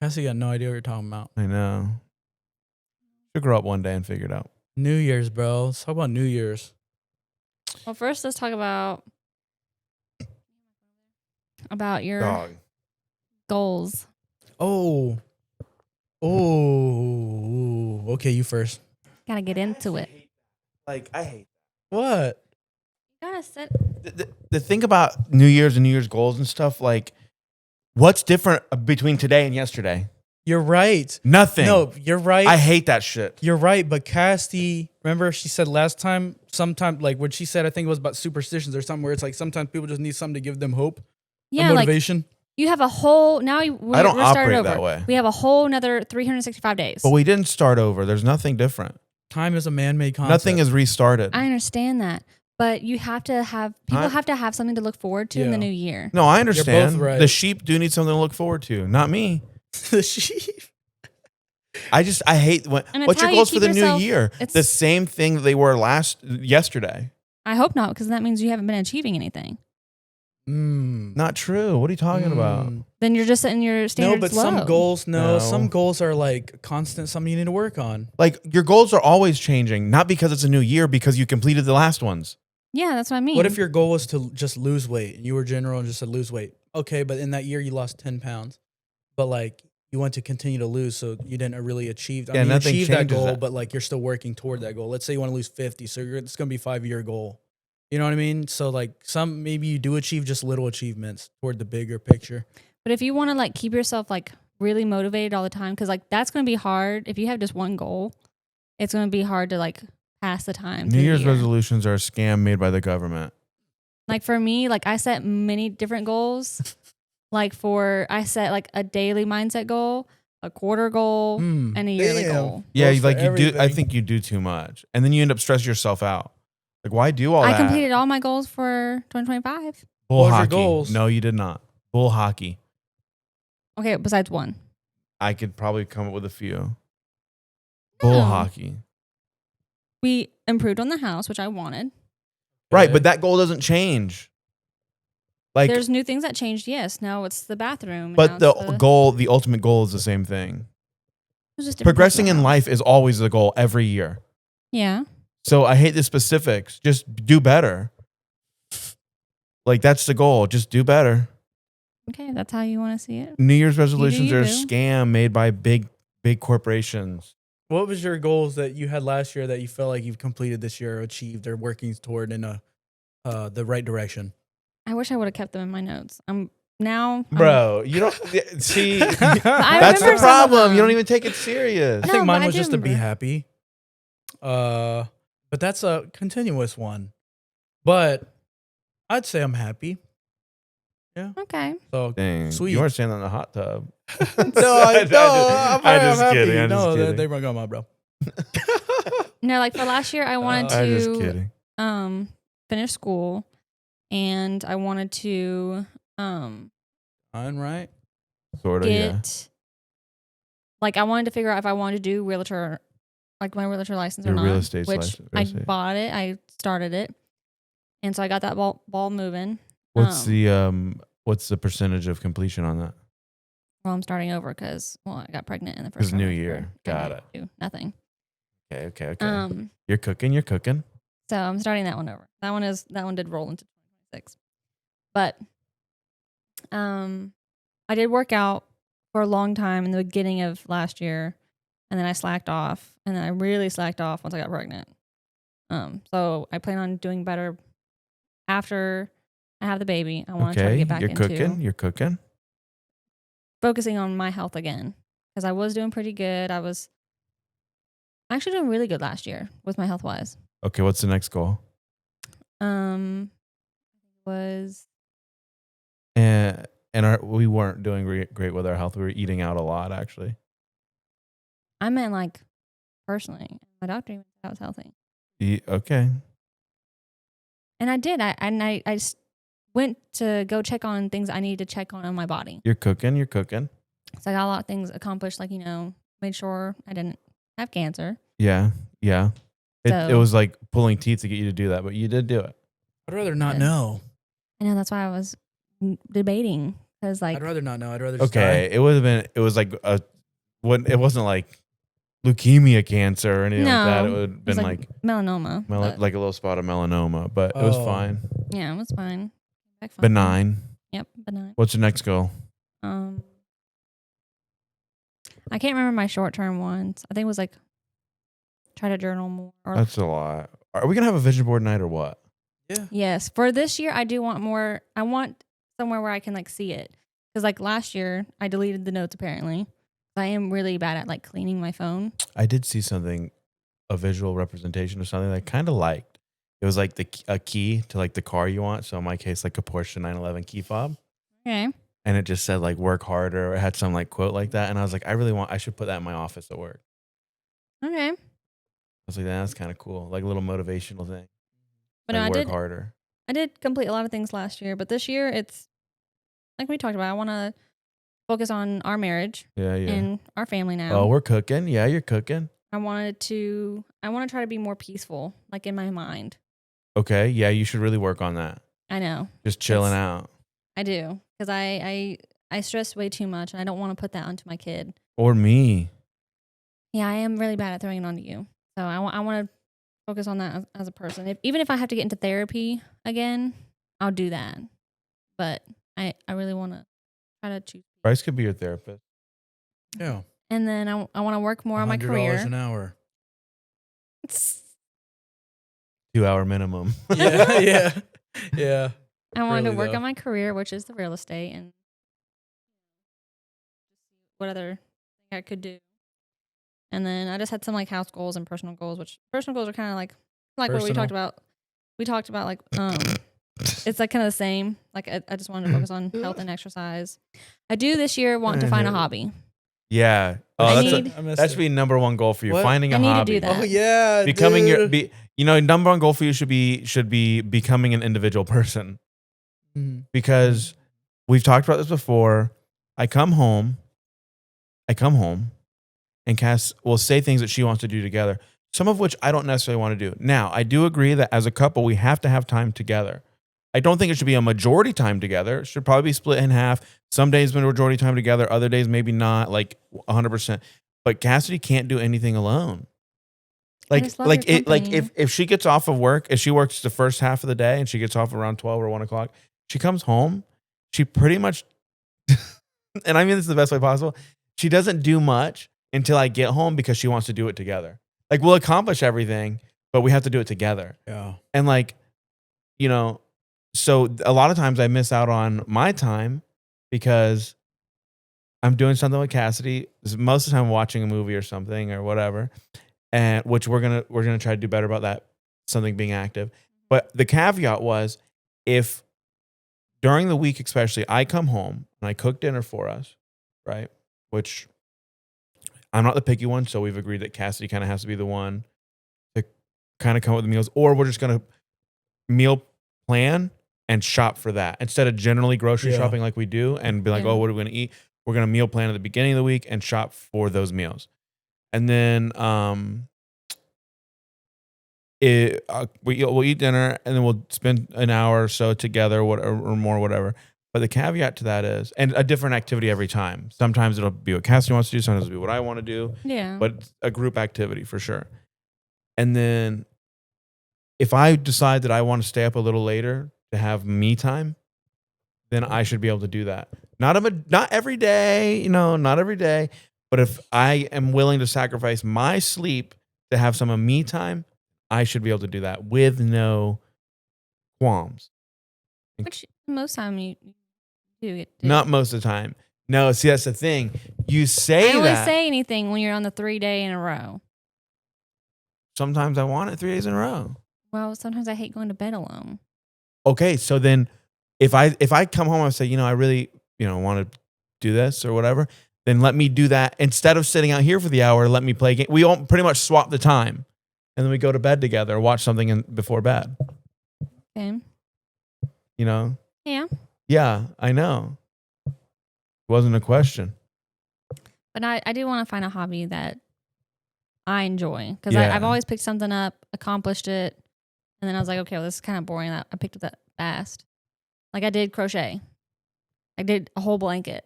Cassie got no idea what you're talking about. I know. She'll grow up one day and figure it out. New Year's, bro. Let's talk about New Year's. Well, first let's talk about your Dog. goals. Oh. Okay, you first. Gotta get into it. Like, I hate What? You gotta set. The thing about New Year's and New Year's goals and stuff, like, what's different between today and yesterday? You're right. Nothing. No, you're right. I hate that shit. You're right, but Casty, remember she said last time, sometime like what she said, I think it was about superstitions or something where it's like sometimes people just need something to give them hope, Yeah, or like motivation. you have a whole I don't we're started operate over. that way. We have a whole another 365 days. But we didn't start over. There's nothing different. Time is a man-made concept. Nothing is restarted. I understand that, but you have to have people have to have something to look forward to in the Yeah. new year. No, I understand. right. The sheep do need something to look forward to. Not me. the sheep. I hate when. And it's What's your how you goals for keep the yourself- new year? it's- The same thing that they were yesterday. I hope not, because that means you haven't been achieving anything. Not true. What are you talking about? Then you're just setting your No, standards but low. some goals, No. some goals are like constant, something you need to work on. Like, your goals are always changing, not because it's a new year, because you completed the last ones. Yeah, that's what I mean. What if your goal was to just lose weight and you were general and just said lose weight? Okay, but in that year you lost 10 pounds, but like you want to continue to lose, so you didn't really achieve. I Yeah, mean, you nothing achieved that changes goal, that. but like you're still working toward that goal. Let's say you want to lose 50, so it's going to be a 5-year goal. You know what I mean? So like maybe you do achieve just little achievements toward the bigger picture. But if you want to like keep yourself like really motivated all the time, because like that's going to be hard. If you have just one goal, it's going to be hard to like pass the time. New through the Year's year. resolutions are a scam made by the government. Like for me, like I set many different goals. I set like a daily mindset goal, a quarter goal, and a yearly goal. Yeah, Goals for like you do. I everything. think you do too much, and then you end up stressing yourself out. Like, why do all that? I completed all my goals for 2025. Bull What was your hockey. goals? No, you did not. Bull hockey. Okay, besides one. I could probably come up with a few. Bull No. hockey. We improved on the house, which I wanted. Right, but that goal doesn't change. Like, There's new things that changed. Yes, now it's the bathroom. and but now the it's goal, the ultimate goal is the same thing. it's just different parts of Progressing the in house. life is always the goal every year. Yeah. So I hate the specifics. Just do better. Like, that's the goal. Just do better. Okay, that's how you want to see it. New Year's resolutions you are a do. scam made by big corporations. What was your goals that you had last year that you felt like you've completed this year, or achieved, or working toward in the right direction? I wish I would have kept them in my notes. I'm Bro, you don't see. I That's remember the some of problem. You them. don't even take it serious. I No, think mine but I was do just to be remember. happy. But that's a continuous one. But I'd say I'm happy. Okay. So Dang, sweet. you weren't standing in the hot tub. I'm just happy. kidding. I'm just No, kidding. they run on, bro. No, like for last year, I wanted I'm just to kidding. finish school, and I wanted to Fine, right? Sort of, yeah. get like I wanted to figure out if I wanted to do realtor, like my realtor license or Your not. real estate which license, real I estate. bought it. I started it, and so I got that ball moving. What's the percentage of completion on that? Well, I'm starting over because I got pregnant in the 'Cause first new trimester, year. and Got I didn't do nothing. Okay. Um, You're cooking. so I'm starting that one over. That one did roll into 2026, but I did work out for a long time in the beginning of last year, and then I slacked off, and then I really slacked off once I got pregnant. So I plan on doing better after I have the baby. I want to try to Okay, get back you're into cooking. You're cooking. focusing on my health again, because I was doing pretty good. I was actually doing really good last year with my health wise. Okay, what's the next goal? Was And we weren't doing great with our health. We were eating out a lot, actually. I meant like personally. My doctor even said I was healthy, Okay. and I did. I just went to go check on things I needed to check on my body. You're cooking. So I got a lot of things accomplished, like made sure I didn't have cancer. Yeah. It So- was like pulling teeth to get you to do that, but you did do it. I'd rather not Good. know. I know that's why I was debating, because like I'd rather not know. I'd rather just Okay, die. it would have been. It was like it wasn't like leukemia cancer or anything like that. It No, would have it was been like melanoma. but like a little spot of melanoma, but it was Oh. fine. yeah, it was fine. Back fine. Benign. Yep, benign. What's your next goal? I can't remember my short term ones. I think it was like try to journal more. Or That's a lot. Are we gonna have a vision board night or what? Yeah. Yes. For this year, I do want more. I want somewhere where I can like see it. Because like last year, I deleted the notes apparently. I am really bad at like cleaning my phone. I did see something, a visual representation of something that I kind of liked. It was like a key to like the car you want. So in my case, like a Porsche 911 key fob. Okay. And it just said like work harder, or it had some like quote like that. And I was like, I should put that in my office at work. Okay. I was like, that's kind of cool. Like a little motivational thing. But Like no, work harder. I did complete a lot of things last year, but this year it's like we talked about. I want to focus on our marriage Yeah, yeah. and our family now. Oh, we're cooking. Yeah, you're cooking. I want to try to be more peaceful, like in my mind. Okay. Yeah, you should really work on that. I know. Just chilling out. I do. Because I stress way too much and I don't want to put that onto my kid. Or me. Yeah, I am really bad at throwing it onto you. So I want to focus on that as a person. Even if I have to get into therapy again, I'll do that. But I really want to try to choose. Bryce could be your therapist. Yeah. And then I want to work more on my $100 career. an hour. 2 hour minimum. Yeah, yeah, yeah. I wanted Really, to work though. on my career, which is the real estate, and what other thing I could do. And then I just had some like house goals and personal goals, which personal goals are kind of like what we Personal. talked about. We talked about like it's like kind of the same. Like I just wanted to focus on health and exercise. I do this year want to find a hobby. Yeah. I Oh, need- that should be number one goal for you. What? Finding a I need to hobby. do that. Oh yeah, Becoming dude. number one goal for you should be becoming an individual person. Mhm. Because we've talked about this before. I come home, and Cass will say things that she wants to do together, some of which I don't necessarily want to do. Now, I do agree that as a couple, we have to have time together. I don't think it should be a majority time together. It should probably be split in half. Some days majority time together, other days maybe not, like 100%. But Cassidy can't do anything alone. Like just love your company. if she gets off of work, if she works the first half of the day and she gets off around 12 or 1 o'clock, she comes home, she pretty much, and I mean this is the best way possible, she doesn't do much until I get home because she wants to do it together. Like we'll accomplish everything, but we have to do it together. Yeah. And like, you know, so a lot of times I miss out on my time because I'm doing something with Cassidy. Most of the time I'm watching a movie or something or whatever. And which we're gonna try to do better about that, something being active. But the caveat was if during the week, especially, I come home and I cook dinner for us, right? Which I'm not the picky one, so we've agreed that Cassidy kind of has to be the one to kind of come up with the meals, or we're just gonna meal plan and shop for that instead of generally grocery Yeah. shopping like we do and be like, Yeah. oh, what are we gonna eat? We're gonna meal plan at the beginning of the week and shop for those meals. And then we'll eat dinner and then we'll spend an hour or so together or more, whatever. But the caveat to that is, and a different activity every time. Sometimes it'll be what Cassidy wants to do. Sometimes it'll be what I want to do. Yeah. But it's a group activity for sure. And then if I decide that I want to stay up a little later to have me time, then I should be able to do that. Not every day, not every day. But if I am willing to sacrifice my sleep to have some of me time, I should be able to do that with no qualms. Which most time you do get to. Not most of the time. No, see, that's the thing. You say I don't always that. say anything when you're on the 3 day in a row. Sometimes I want it 3 days in a row. Well, sometimes I hate going to bed alone. Okay, so then if I come home and say, I really, want to do this or whatever, then let me do that. Instead of sitting out here for the hour, let me play a game. We all pretty much swap the time. And then we go to bed together, watch something before bed. Okay. Yeah. Yeah, I know. It wasn't a question. but I do want to find a hobby that I enjoy because Yeah. I've always picked something up, accomplished it, and then I was like, okay, well, this is kind of boring. I picked up that fast. Like I did crochet. I did a whole blanket.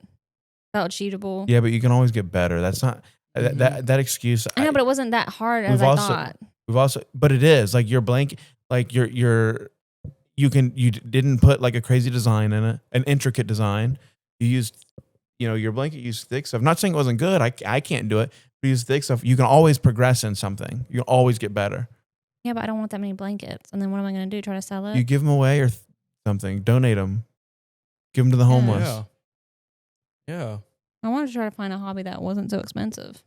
Felt achievable. Yeah, but you can always get better. That's not that excuse. I know, but it wasn't that hard as We've I also- thought. But it is like your blanket, like you didn't put like a crazy design in it, an intricate design. You used, your blanket used thick stuff. I'm not saying it wasn't good. I can't do it. But use thick stuff. You can always progress in something. You can always get better. Yeah, but I don't want that many blankets. And then what am I going to do? Try to sell it? You give them away or something. Donate them. Give them to the homeless. Yeah. Yeah. I wanted to try to find a hobby that wasn't so expensive.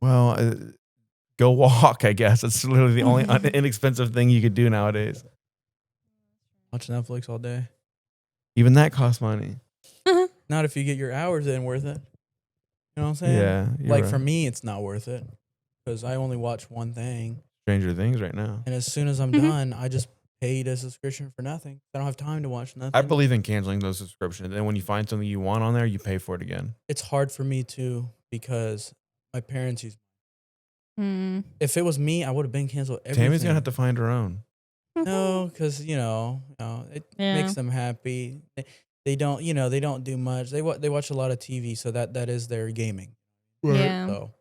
Well, go walk, I guess. It's literally the only inexpensive thing you could do nowadays. Watch Netflix all day. Even that costs money. Not if you get your hours in worth it. You know what I'm saying? Yeah. you're Like right. for me, it's not worth it because I only watch one thing. Stranger Things right now. And as soon as I'm done, I just paid a subscription for nothing. I don't have time to watch nothing. I believe in canceling those subscriptions. And when you find something you want on there, you pay for it again. It's hard for me too because my parents use. Mm. If it was me, I would have been canceled everything. Tammy's going to have to find her own. No, because it makes them happy. They don't, they don't do much. They watch a lot of TV, so that is their gaming. Yeah. So,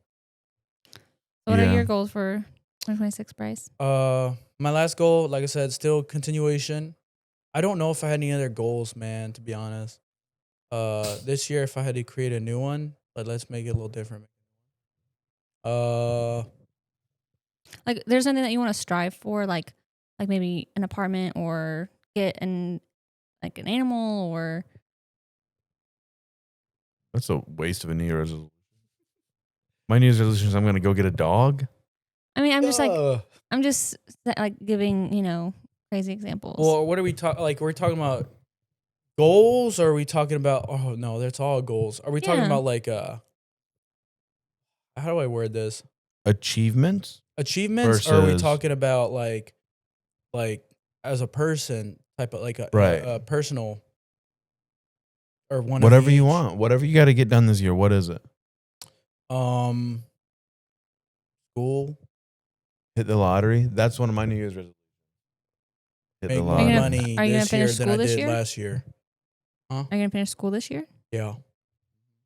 What Yeah. are your goals for 2026, Bryce? my last goal, like I said, still continuation. I don't know if I had any other goals, man. To be honest, this year if I had to create a new one, but let's make it a little different. Like, there's something that you want to strive for, like maybe an apartment or get an animal or. That's a waste of a New Year's resolution. My New Year's resolution is I'm going to go get a dog. I mean, I'm just giving crazy examples. Well, what are we talking? Like, we're talking about goals, or are we talking about? Oh no, that's all goals. Are we talking Yeah. about like how do I word this? Achievements? Achievements, or are we Versus- talking about like as a person type of like Right. a personal or one of Whatever you each? want. Whatever you got to get done this year. What is it? School, Hit the lottery? That's one of my New Year's resolutions. Hit make the more lottery. money Are you gonna this year finish than school I this did year? last year. Are you gonna finish school this year? Yeah,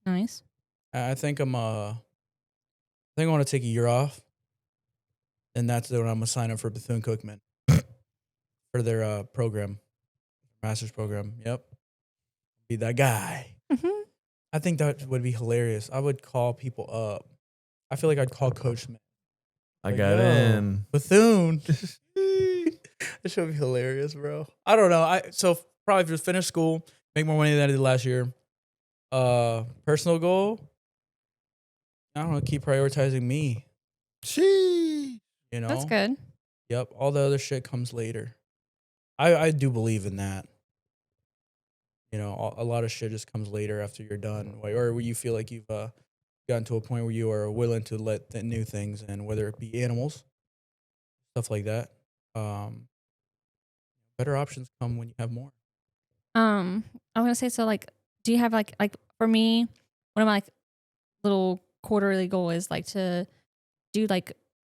Nice. I think I want to take a year off, and that's when I'm gonna sign up for Bethune Cookman for their program, master's program. Yep, be that guy. Mm-hmm. I think that would be hilarious. I would call people up. I feel like I'd call Coach Smith. I Like, got yo. in. Bethune. This should be hilarious, bro. I don't know. So probably just finish school, make more money than I did last year. Personal goal. I don't know. Keep prioritizing me. She. You know. That's good. Yep. All the other shit comes later. I do believe in that. A lot of shit just comes later after you're done, or where you feel like you've gotten to a point where you are willing to let the new things in, whether it be animals, stuff like that. Better options come when you have more. I'm gonna say so. Like, do you have like for me, one of my little quarterly goal is to do something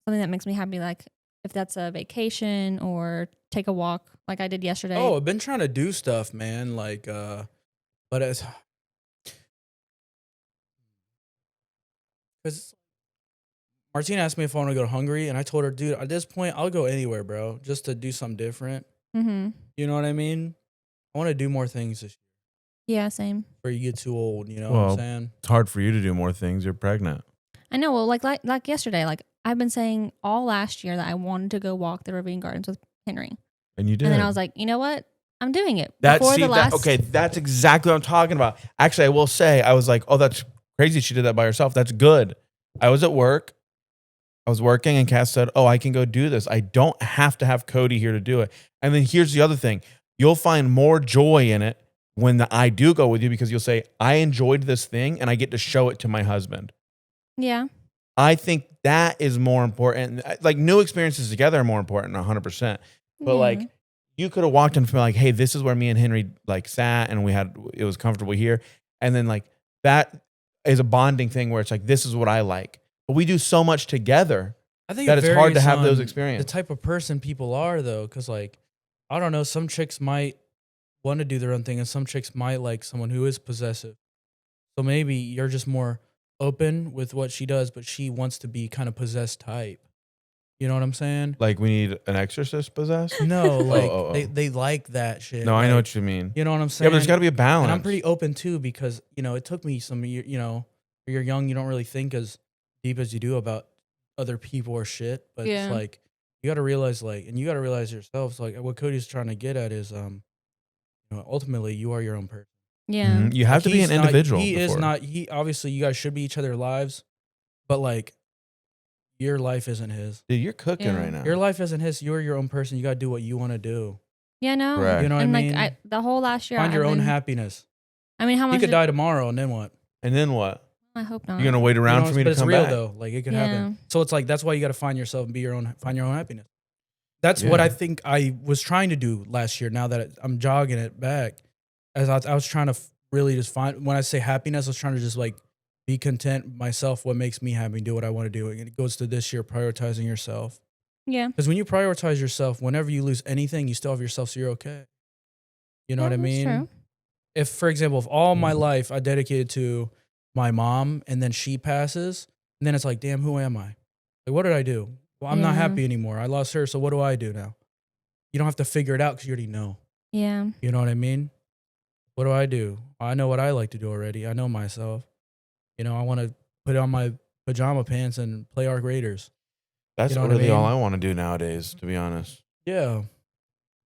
that makes me happy. Like if that's a vacation or take a walk, like I did yesterday. Oh, I've been trying to do stuff, man. But it's because Martina asked me if I want to go to Hungary, and I told her, dude, at this point, I'll go anywhere, bro, just to do something different. Mm-hmm. You know what I mean? I want to do more things this year Yeah, same. before you get too old. You know what Well, I'm saying? It's hard for you to do more things. You're pregnant. I know. Well, like yesterday, I've been saying all last year that I wanted to go walk the Ravine Gardens with Henry, And you did. and then I was like, you know what? I'm doing it. Okay, that's exactly what I'm talking about. Actually, I will say, I was like, oh, that's crazy. She did that by herself. That's good. I was at work. I was working, and Cass said, oh, I can go do this. I don't have to have Cody here to do it. And then here's the other thing. You'll find more joy in it when I do go with you, because you'll say, I enjoyed this thing, and I get to show it to my husband. Yeah. I think that is more important. Like, new experiences together are more important, 100%. But Yeah. like, you could have walked in and been like, hey, this is where me and Henry sat, and it was comfortable here. And then that is a bonding thing where it's like, this is what I like. But we do so much together I think that it it's hard to varies have those on experiences. The type of person people are, though, because I don't know, some chicks might want to do their own thing, and some chicks might like someone who is possessive. So maybe you're just more open with what she does, but she wants to be kind of possessed type. You know what I'm saying? Like, we need an exorcist possessed? No, oh. they like that shit. No, I know like, what you mean. You know what I'm Yeah, saying? but there's got to be a balance. And I'm pretty open too, because it took me some years. When you're young, you don't really think as deep as you do about other people or shit. But Yeah. it's like you got to realize and you got to realize yourself. Like what Cody's trying to get at is, ultimately you are your own person. Yeah. Mhm. You have to be an individual. He is before. not. He obviously you guys should be each other's lives, but like your life isn't his. Dude, you're cooking Yeah. right now. Your life isn't his. You're your own person. You got to do what you want to do. Yeah, no. Correct. You know what And I like mean? the whole last year, Find your I've own been- happiness. I mean, how You much? could die tomorrow, and then what? And then what? I hope not. You're gonna wait around You know, for me but to it's come real back. though. Like it could Yeah. happen. So it's like that's why you got to find yourself and find your own happiness. That's what Yeah. I think I was trying to do last year. Now that I'm jogging it back, as I was trying to really just find. When I say happiness, I was trying to just like be content myself. What makes me happy? Do what I want to do. And it goes to this year prioritizing yourself. Yeah. Because when you prioritize yourself, whenever you lose anything, you still have yourself, so you're okay. You know Yeah, what I that's mean? true. If, for example, if all my life I dedicated to my mom and then she passes, and then it's like, damn, who am I? Like, what did I do? Well, I'm not Yeah. happy anymore. I lost her, so what do I do now? You don't have to figure it out because you already know. Yeah. You know what I mean? What do? I know what I like to do already. I know myself. You know, I want to put on my pajama pants and play Arc Raiders. That's You know what I really all mean? I want to do nowadays, to be honest. Yeah.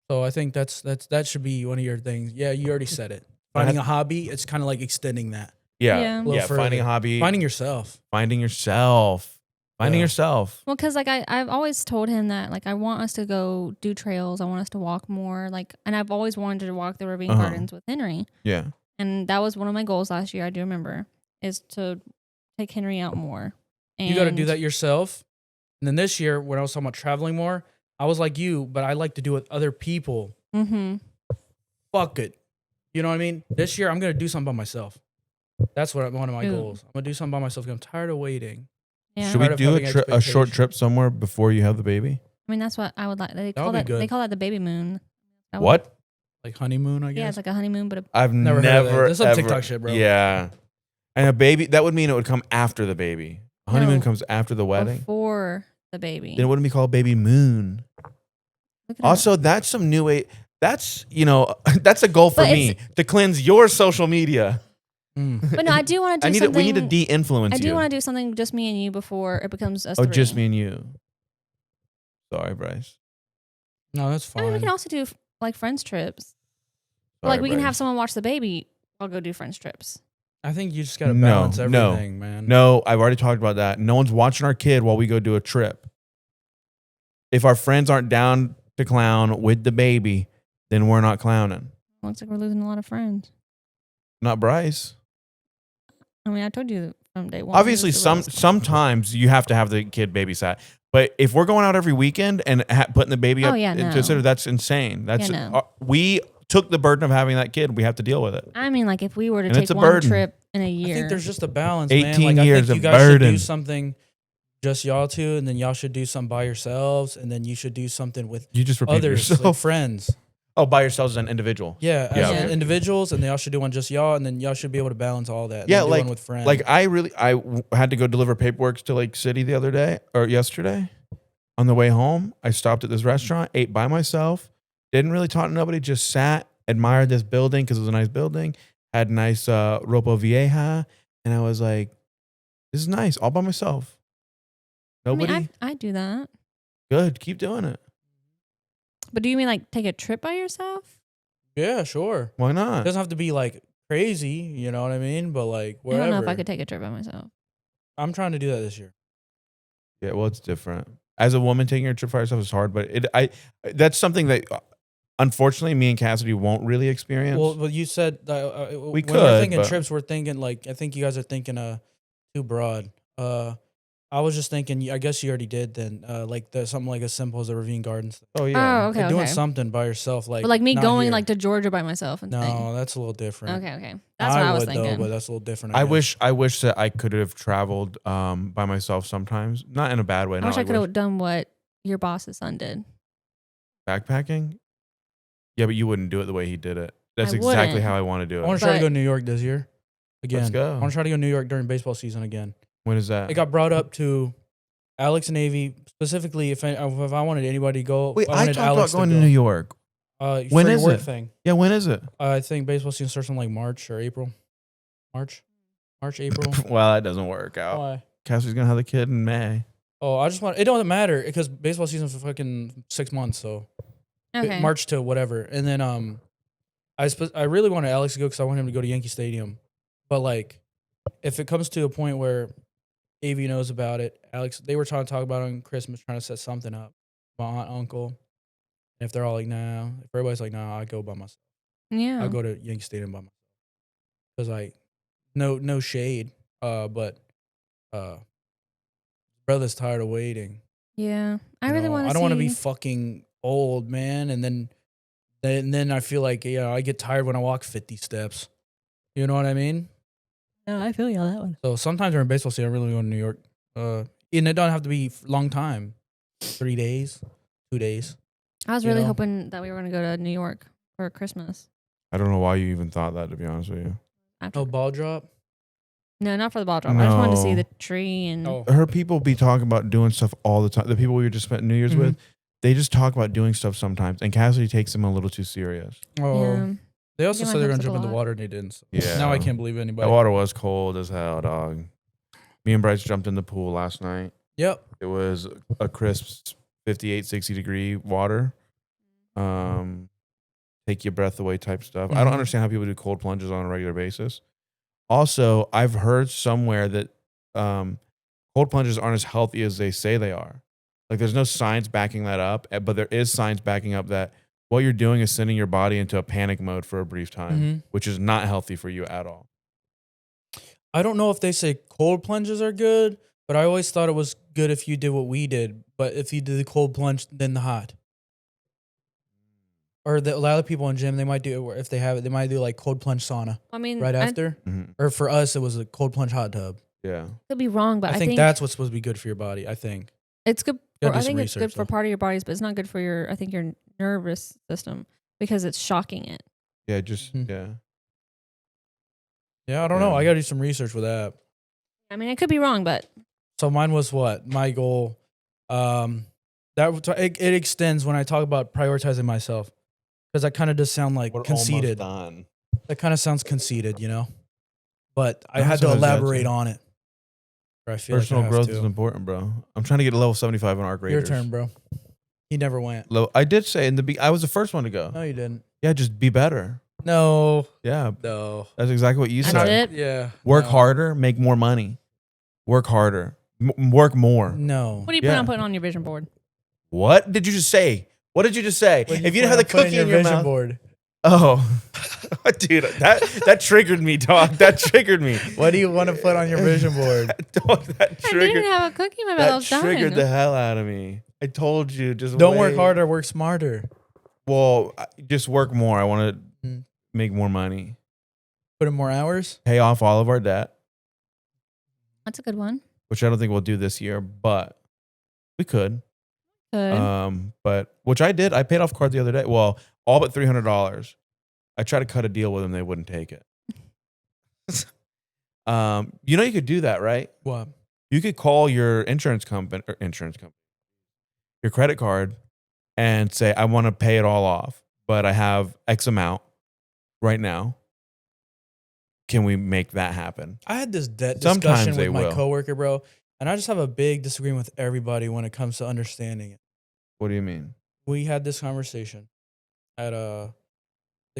So I think that should be one of your things. Yeah, you already said it. Finding a hobby, it's kind of like extending that. Yeah, Yeah. A little yeah. Finding a further. hobby, Finding yourself. finding yourself, finding Yeah. yourself. Well, because like I've always told him that like I want us to go do trails. I want us to walk more. Like, and I've always wanted to walk the Ravine Uh-huh. Gardens with Henry. Yeah, And that was one of my goals last year. I do remember is to take Henry out more. And You got to do that yourself. And then this year, when I was talking about traveling more, I was like you, but I like to do it with other people. Mm-hmm. Fuck it. You know what I mean? This year, I'm going to do something by myself. That's one of my Ooh. goals. I'm going to do something by myself 'cause I'm tired of waiting. Yeah. should we Tired of do having a short expectations. trip somewhere before you have the baby? I mean, that's what I would like. They That call would be that. good. They call that the baby moon. I would- What? Like honeymoon, I guess. Yeah, it's like a honeymoon, but I've Never never, heard of that. That's some ever- TikTok shit, bro. Yeah, and a baby, that would mean it would come after the baby. A honeymoon No. comes after the wedding. before the baby. Then it wouldn't be called baby moon. Look it up. Also, that's some new age. That's that's a goal for But me to cleanse your social media. Mm. but no, I do want to do I need something. we need to de-influence I you. do want to do something just me and you before it becomes us. Oh, three. just me and you. Sorry, Bryce. No, that's I fine. mean, we can also do like friends trips. Sorry, Like we can Bryce. have someone watch the baby. I'll go do friends trips. I think you just got to No, balance no. everything, man. No, I've already talked about that. No one's watching our kid while we go do a trip. If our friends aren't down to clown with the baby, then we're not clowning. Looks like we're losing a lot of friends. Not Bryce. I mean, I told you from day one. Obviously, sometimes you have to have the kid babysat. But if we're going out every weekend and putting the baby Oh, up, yeah, no. consider that's insane. That's Yeah, no. We took the burden of having that kid. We have to deal with it. I mean, like if we were to And it's take a one burden. trip in a I year. think there's just a balance, 18 man. Like, years I think of you guys should burden. do something just y'all two, and then y'all should do something by yourselves, and then you should do something with You just repeat others, like yourself. friends. Oh, by yourselves as an individual. Yeah, Yeah. as individuals, and they all should do one just y'all, and then y'all should be able to balance all that. and Yeah, then do like one with friends. Like had to go deliver paperwork to Lake City the other day or yesterday. On the way home, I stopped at this restaurant, ate by myself, didn't really talk to nobody, just sat, admired this building because it was a nice building, had nice ropa vieja, and I was like, "This is nice, all by myself. Nobody. I mean, I do that. Good, keep doing it. But do you mean like take a trip by yourself? yeah, sure. Why It not? doesn't have to be like crazy, you know what I mean? But like wherever. I don't know if I could take a trip by myself. I'm trying to do that this year. Yeah, well, it's different. As a woman, taking a trip by herself is hard, but that's something that unfortunately me and Cassidy won't really experience. Well, you said We when we're could, thinking but- trips. We're thinking like I think you guys are thinking too broad. I was just thinking. I guess you already did then. Like something like as simple as a Ravine Gardens. oh yeah. Oh, okay. Like doing okay. something by yourself, like But like me not going here. like to Georgia by myself and No, thing. that's a little different. Okay, okay. That's what I was would, thinking. though, but that's a little different. I guess. wish that I could have traveled by myself sometimes. Not in a bad way. I not wish I like could have done what your boss's son did. backpacking. Yeah, but you wouldn't do it the way he did it. That's I exactly wouldn't. how I want to do I it. want to try to But- go to New York this year. Again, Let's go. I want to try to go to New York during baseball season again. When is that? It got brought up to Alex and Avi specifically. If I wanted anybody to go, Wait, I wanted talked Alex about going to to go. New York. When When is is work it? thing? Yeah, when is it? I think baseball season starts in like March or April. March, April. Well, that doesn't work out. Why? Cassie's gonna have the kid in May. Oh, I just want. It doesn't matter because baseball season's for fucking 6 months. So Okay. March to whatever, and then I really wanted Alex to go because I want him to go to Yankee Stadium, but like, if it comes to a point where AV knows about it, Alex, they were trying to talk about it on Christmas, trying to set something up. My aunt, uncle, and if they're all like, nah, if everybody's like, nah, I go by myself. Yeah. I'll go to Yankee Stadium by myself because like, no shade, but brother's tired of waiting. Yeah. I You really know, want to see. I don't want to be fucking old, man, and then I feel like I get tired when I walk 50 steps. You know what I mean? No, I feel you on that one. So sometimes during baseball season, I really go to New York. And it don't have to be long time, 3 days, 2 days. I was You really know? hoping that we were going to go to New York for Christmas. I don't know why you even thought that, to be honest with you. After. Oh, ball drop. No, not for the ball drop. I just wanted to see No. the tree and. Oh, I heard people be talking about doing stuff all the time. The people we just spent New Year's with, they just talk about doing stuff sometimes, and Cassidy takes them a little too serious. Yeah. They also Get my said they're gonna hopes up jump a in the lot. water and they didn't. So Yeah. now I can't believe That anybody. water was cold as hell, dog. Me and Bryce jumped in the pool last night. Yep. It was a crisp 58, 60 degree water. Take your breath away type stuff. I don't Mhm. understand how people do cold plunges on a regular basis. Also, I've heard somewhere that cold plunges aren't as healthy as they say they are. Like there's no science backing that up, but there is science backing up that what you're doing is sending your body into a panic mode for a brief time, Mhm. which is not healthy for you at all. I don't know if they say cold plunges are good, but I always thought it was good if you did what we did. But if you did the cold plunge, then the hot. Or a lot of people in gym, they might do it where if they have it, they might do like cold plunge sauna I mean, right after. Mhm. Or for us, it was a cold plunge hot tub. Yeah. I could be wrong, but I think that's what's supposed to be good for your body. I think. it's good. Gotta do I some think it's good research, for though. part of your bodies, but it's not good for your. I think your nervous system because it's shocking it. Yeah. Just, Mhm. yeah. Yeah, I don't know. Yeah. I got to do some research with that. I mean, I could be wrong, but So mine was what my goal. It extends when I talk about prioritizing myself because that kind of does sound like conceited. Done. That kind of sounds conceited, you know. But I No, had to sometimes you have elaborate to. on it. Or I feel Personal like I have growth to. is important, bro. I'm trying to get to level 75 on Arc Your Raiders. turn, bro. He never went. I did say I was the first one to go. No, you didn't. Yeah, just be better. No. Yeah, No. that's exactly what you That's said. it. Yeah. Work no. harder, make more money. Work harder, work more. No. what do you plan Yeah. on putting on your vision board? What did you just say? What did you just say? What do If you didn't have the plan on putting cookie in your vision mouth, board. oh, dude, that triggered me, dog. That triggered me. What do you want to put on your vision board? Dog, that I triggered. didn't have a cookie in my mouth. I That was dying. triggered the hell out of me. I told you, just Don't work wait. harder, work smarter. Well, just work more. I want to Mm. make more money, Put in more hours. pay off all of our debt, That's a good one. which I don't think we'll do this year, but we could. Good. But which I did. I paid off card the other day. Well, all but $300. I tried to cut a deal with them. They wouldn't take it. You could do that, right? What? You could call your insurance company, your credit card, and say, I want to pay it all off, but I have X amount right now. Can we make that happen? I had this debt Sometimes discussion they with my will. coworker, bro, and I just have a big disagreement with everybody when it comes to understanding it. What do you mean? We had this conversation at the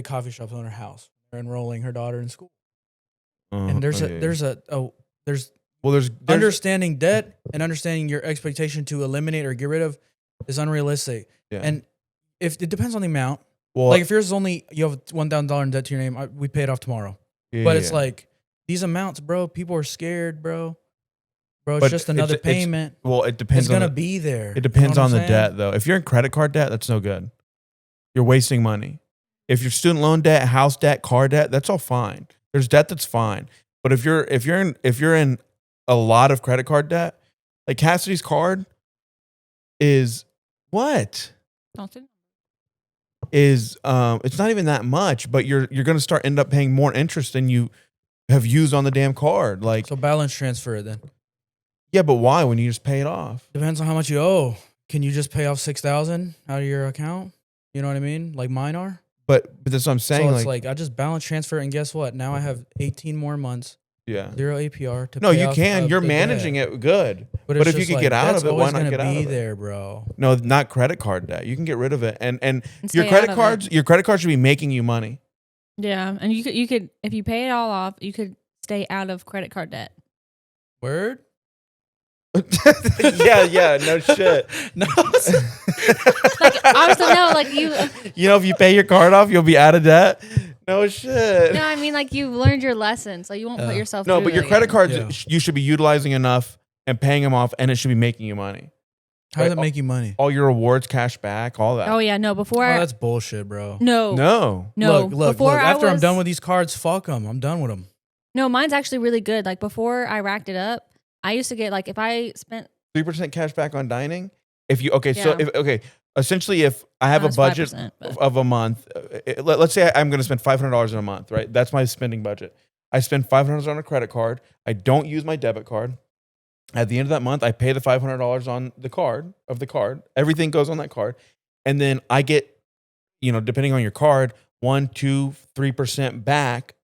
coffee shop on her house. They're enrolling her daughter in school, and there's there's understanding debt and understanding your expectation to eliminate or get rid of is unrealistic. yeah. And if it depends on the amount, well, like if yours is only you have $1,000 in debt to your name, we pay it off tomorrow. yeah, But it's yeah. like these amounts, bro. People are scared, bro. It's But just another it's- payment. well, it depends. It's gonna on the, be there. It depends You know on what the I'm saying? debt, though. If you're in credit card debt, that's no good. You're wasting money. If you're student loan debt, house debt, car debt, that's all fine. There's debt that's fine. But if you're in a lot of credit card debt, like Cassidy's card is what? Don't you? Is it's not even that much, but you're gonna end up paying more interest than you have used on the damn card. Like, So balance transfer it then. yeah, but why when you just pay it off? Depends on how much you owe. Can you just pay off $6,000 out of your account? You know what I mean? Like mine are. But that's what I'm saying. So it's like I just balance transfer, and guess what? Now I have 18 more months Yeah. 0 APR to No, pay you off can. of You're the managing debt. it good. But it's if you just could get out that's of it, why always not gonna get out be of it? there, bro. No, not credit card debt. You can get rid of it. And And your stay credit out of cards, it. your credit card should be making you money. Yeah, and you could if you pay it all off, you could stay out of credit card debt. Word? yeah, no shit. No. Like obviously, no, like you. You know, if you pay your card off, you'll be out of debt. No shit. No, I mean like you've learned your lesson, so you won't put yourself. No, through but your it credit again. cards, Yeah. you should be utilizing enough and paying them off, and it should be making you money. How does it make you money? All your rewards, cash back, all that. Oh yeah, no. Before Oh, that's bullshit, bro. no, No. Look. Before After I'm was- done with these cards, fuck them. I'm done with them. No, mine's actually really good. Like before I racked it up, I used to get like if I spent 3% cash back on dining. If you essentially, if I have No, a it's budget 5%, but- of a month, let's say I'm going to spend $500 in a month, right? That's my spending budget. I spend $500 on a credit card. I don't use my debit card. At the end of that month, I pay the $500 on the card. Everything goes on that card, and then I get, depending on your card, 1, 2, 3% back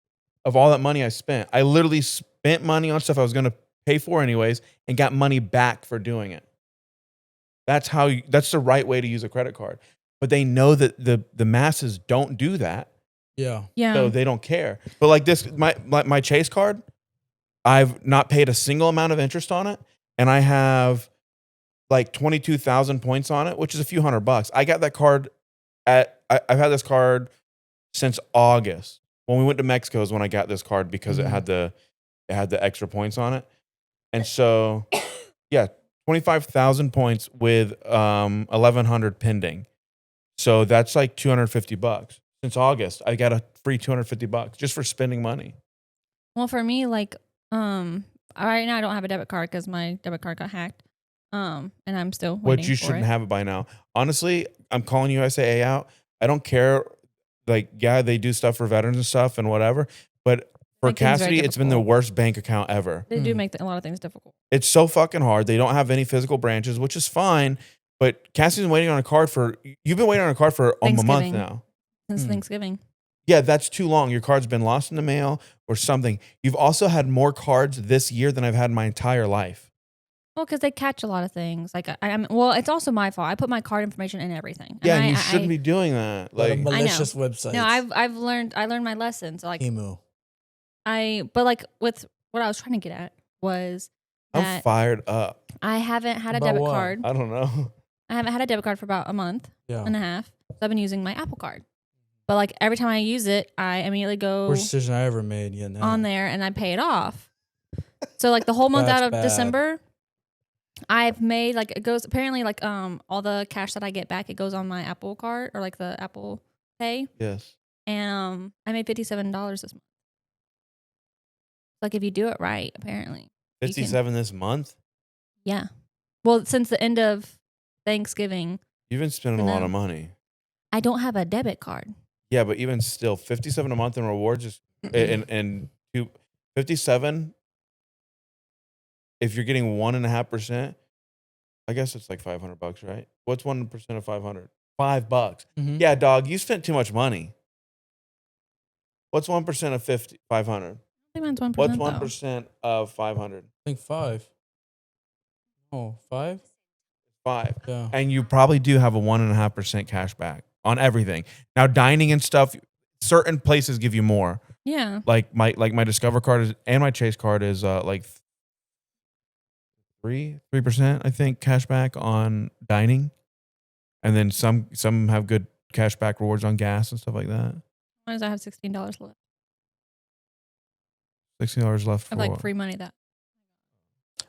of all that money I spent. I literally spent money on stuff I was going to pay for anyways, and got money back for doing it. That's the right way to use a credit card. But they know that the masses don't do that, Yeah. yeah. so they don't care. But like this, my Chase card, I've not paid a single amount of interest on it, and I have like 22,000 points on it, which is a few $100. I got that card I've had this card since August. When we went to Mexico is when I got this card because it had the extra points on it. And so, yeah, 25,000 points with 1,100 pending. So that's like $250. Since August, I got a free $250 just for spending money. Well, for me, like right now I don't have a debit card because my debit card got hacked. And I'm still waiting Which you for shouldn't it. have it by now. Honestly, I'm calling USAA out. I don't care. Like, yeah, they do stuff for veterans and stuff and whatever. But for Make things very Cassidy, it's been the difficult. worst bank account ever. They do make a lot of things difficult. It's so fucking hard. They don't have any physical branches, which is fine. But Cassie's been waiting on a card you've been waiting on a card for almost a month Thanksgiving. now. Since Thanksgiving. Yeah, that's too long. Your card's been lost in the mail or something. You've also had more cards this year than I've had in my entire life. Well, because they catch a lot of things. Like well, it's also my fault. I put my card information in everything. Yeah, and you I- shouldn't be doing that. Like Like, malicious websites. No, I learned my lesson. So like Emu. but like with what I was trying to get at was I'm that fired up. I haven't had a About debit what? card. I don't know. I haven't had a debit card for about a month Yeah. and a half. So I've been using my Apple Card. But like every time I use it, I immediately go Worst decision I ever made. Yeah. No. on there and I pay it off. So like the whole month That's out of bad. December, I've made like it goes apparently like all the cash that I get back, it goes on my Apple Card or like the Apple Pay. Yes. And I made $57 this month. Like if you do it right, apparently. You can- 57 this month? Yeah. Well, since the end of Thanksgiving, You've been spending a lot of money. I don't have a debit card. Yeah, but even still, 57 a month in rewards is and 57. If you're getting 1.5%, I guess it's like $500, right? What's 1% of 500? $5. Mhm. Yeah, dog, you spent too much money. What's 1% of 500? I think mine's 1%. What's though. 1% of 500? I think 5. Oh, 5? 5. Yeah. And you probably do have a 1.5% cash back on everything. Now, dining and stuff, certain places give you more. Yeah. Like my Discover card is, and my Chase card is like 3%, I think, cash back on dining. And then some have good cash back rewards on gas and stuff like that. Mine is I have $16 left. $16 left for Of like free money that.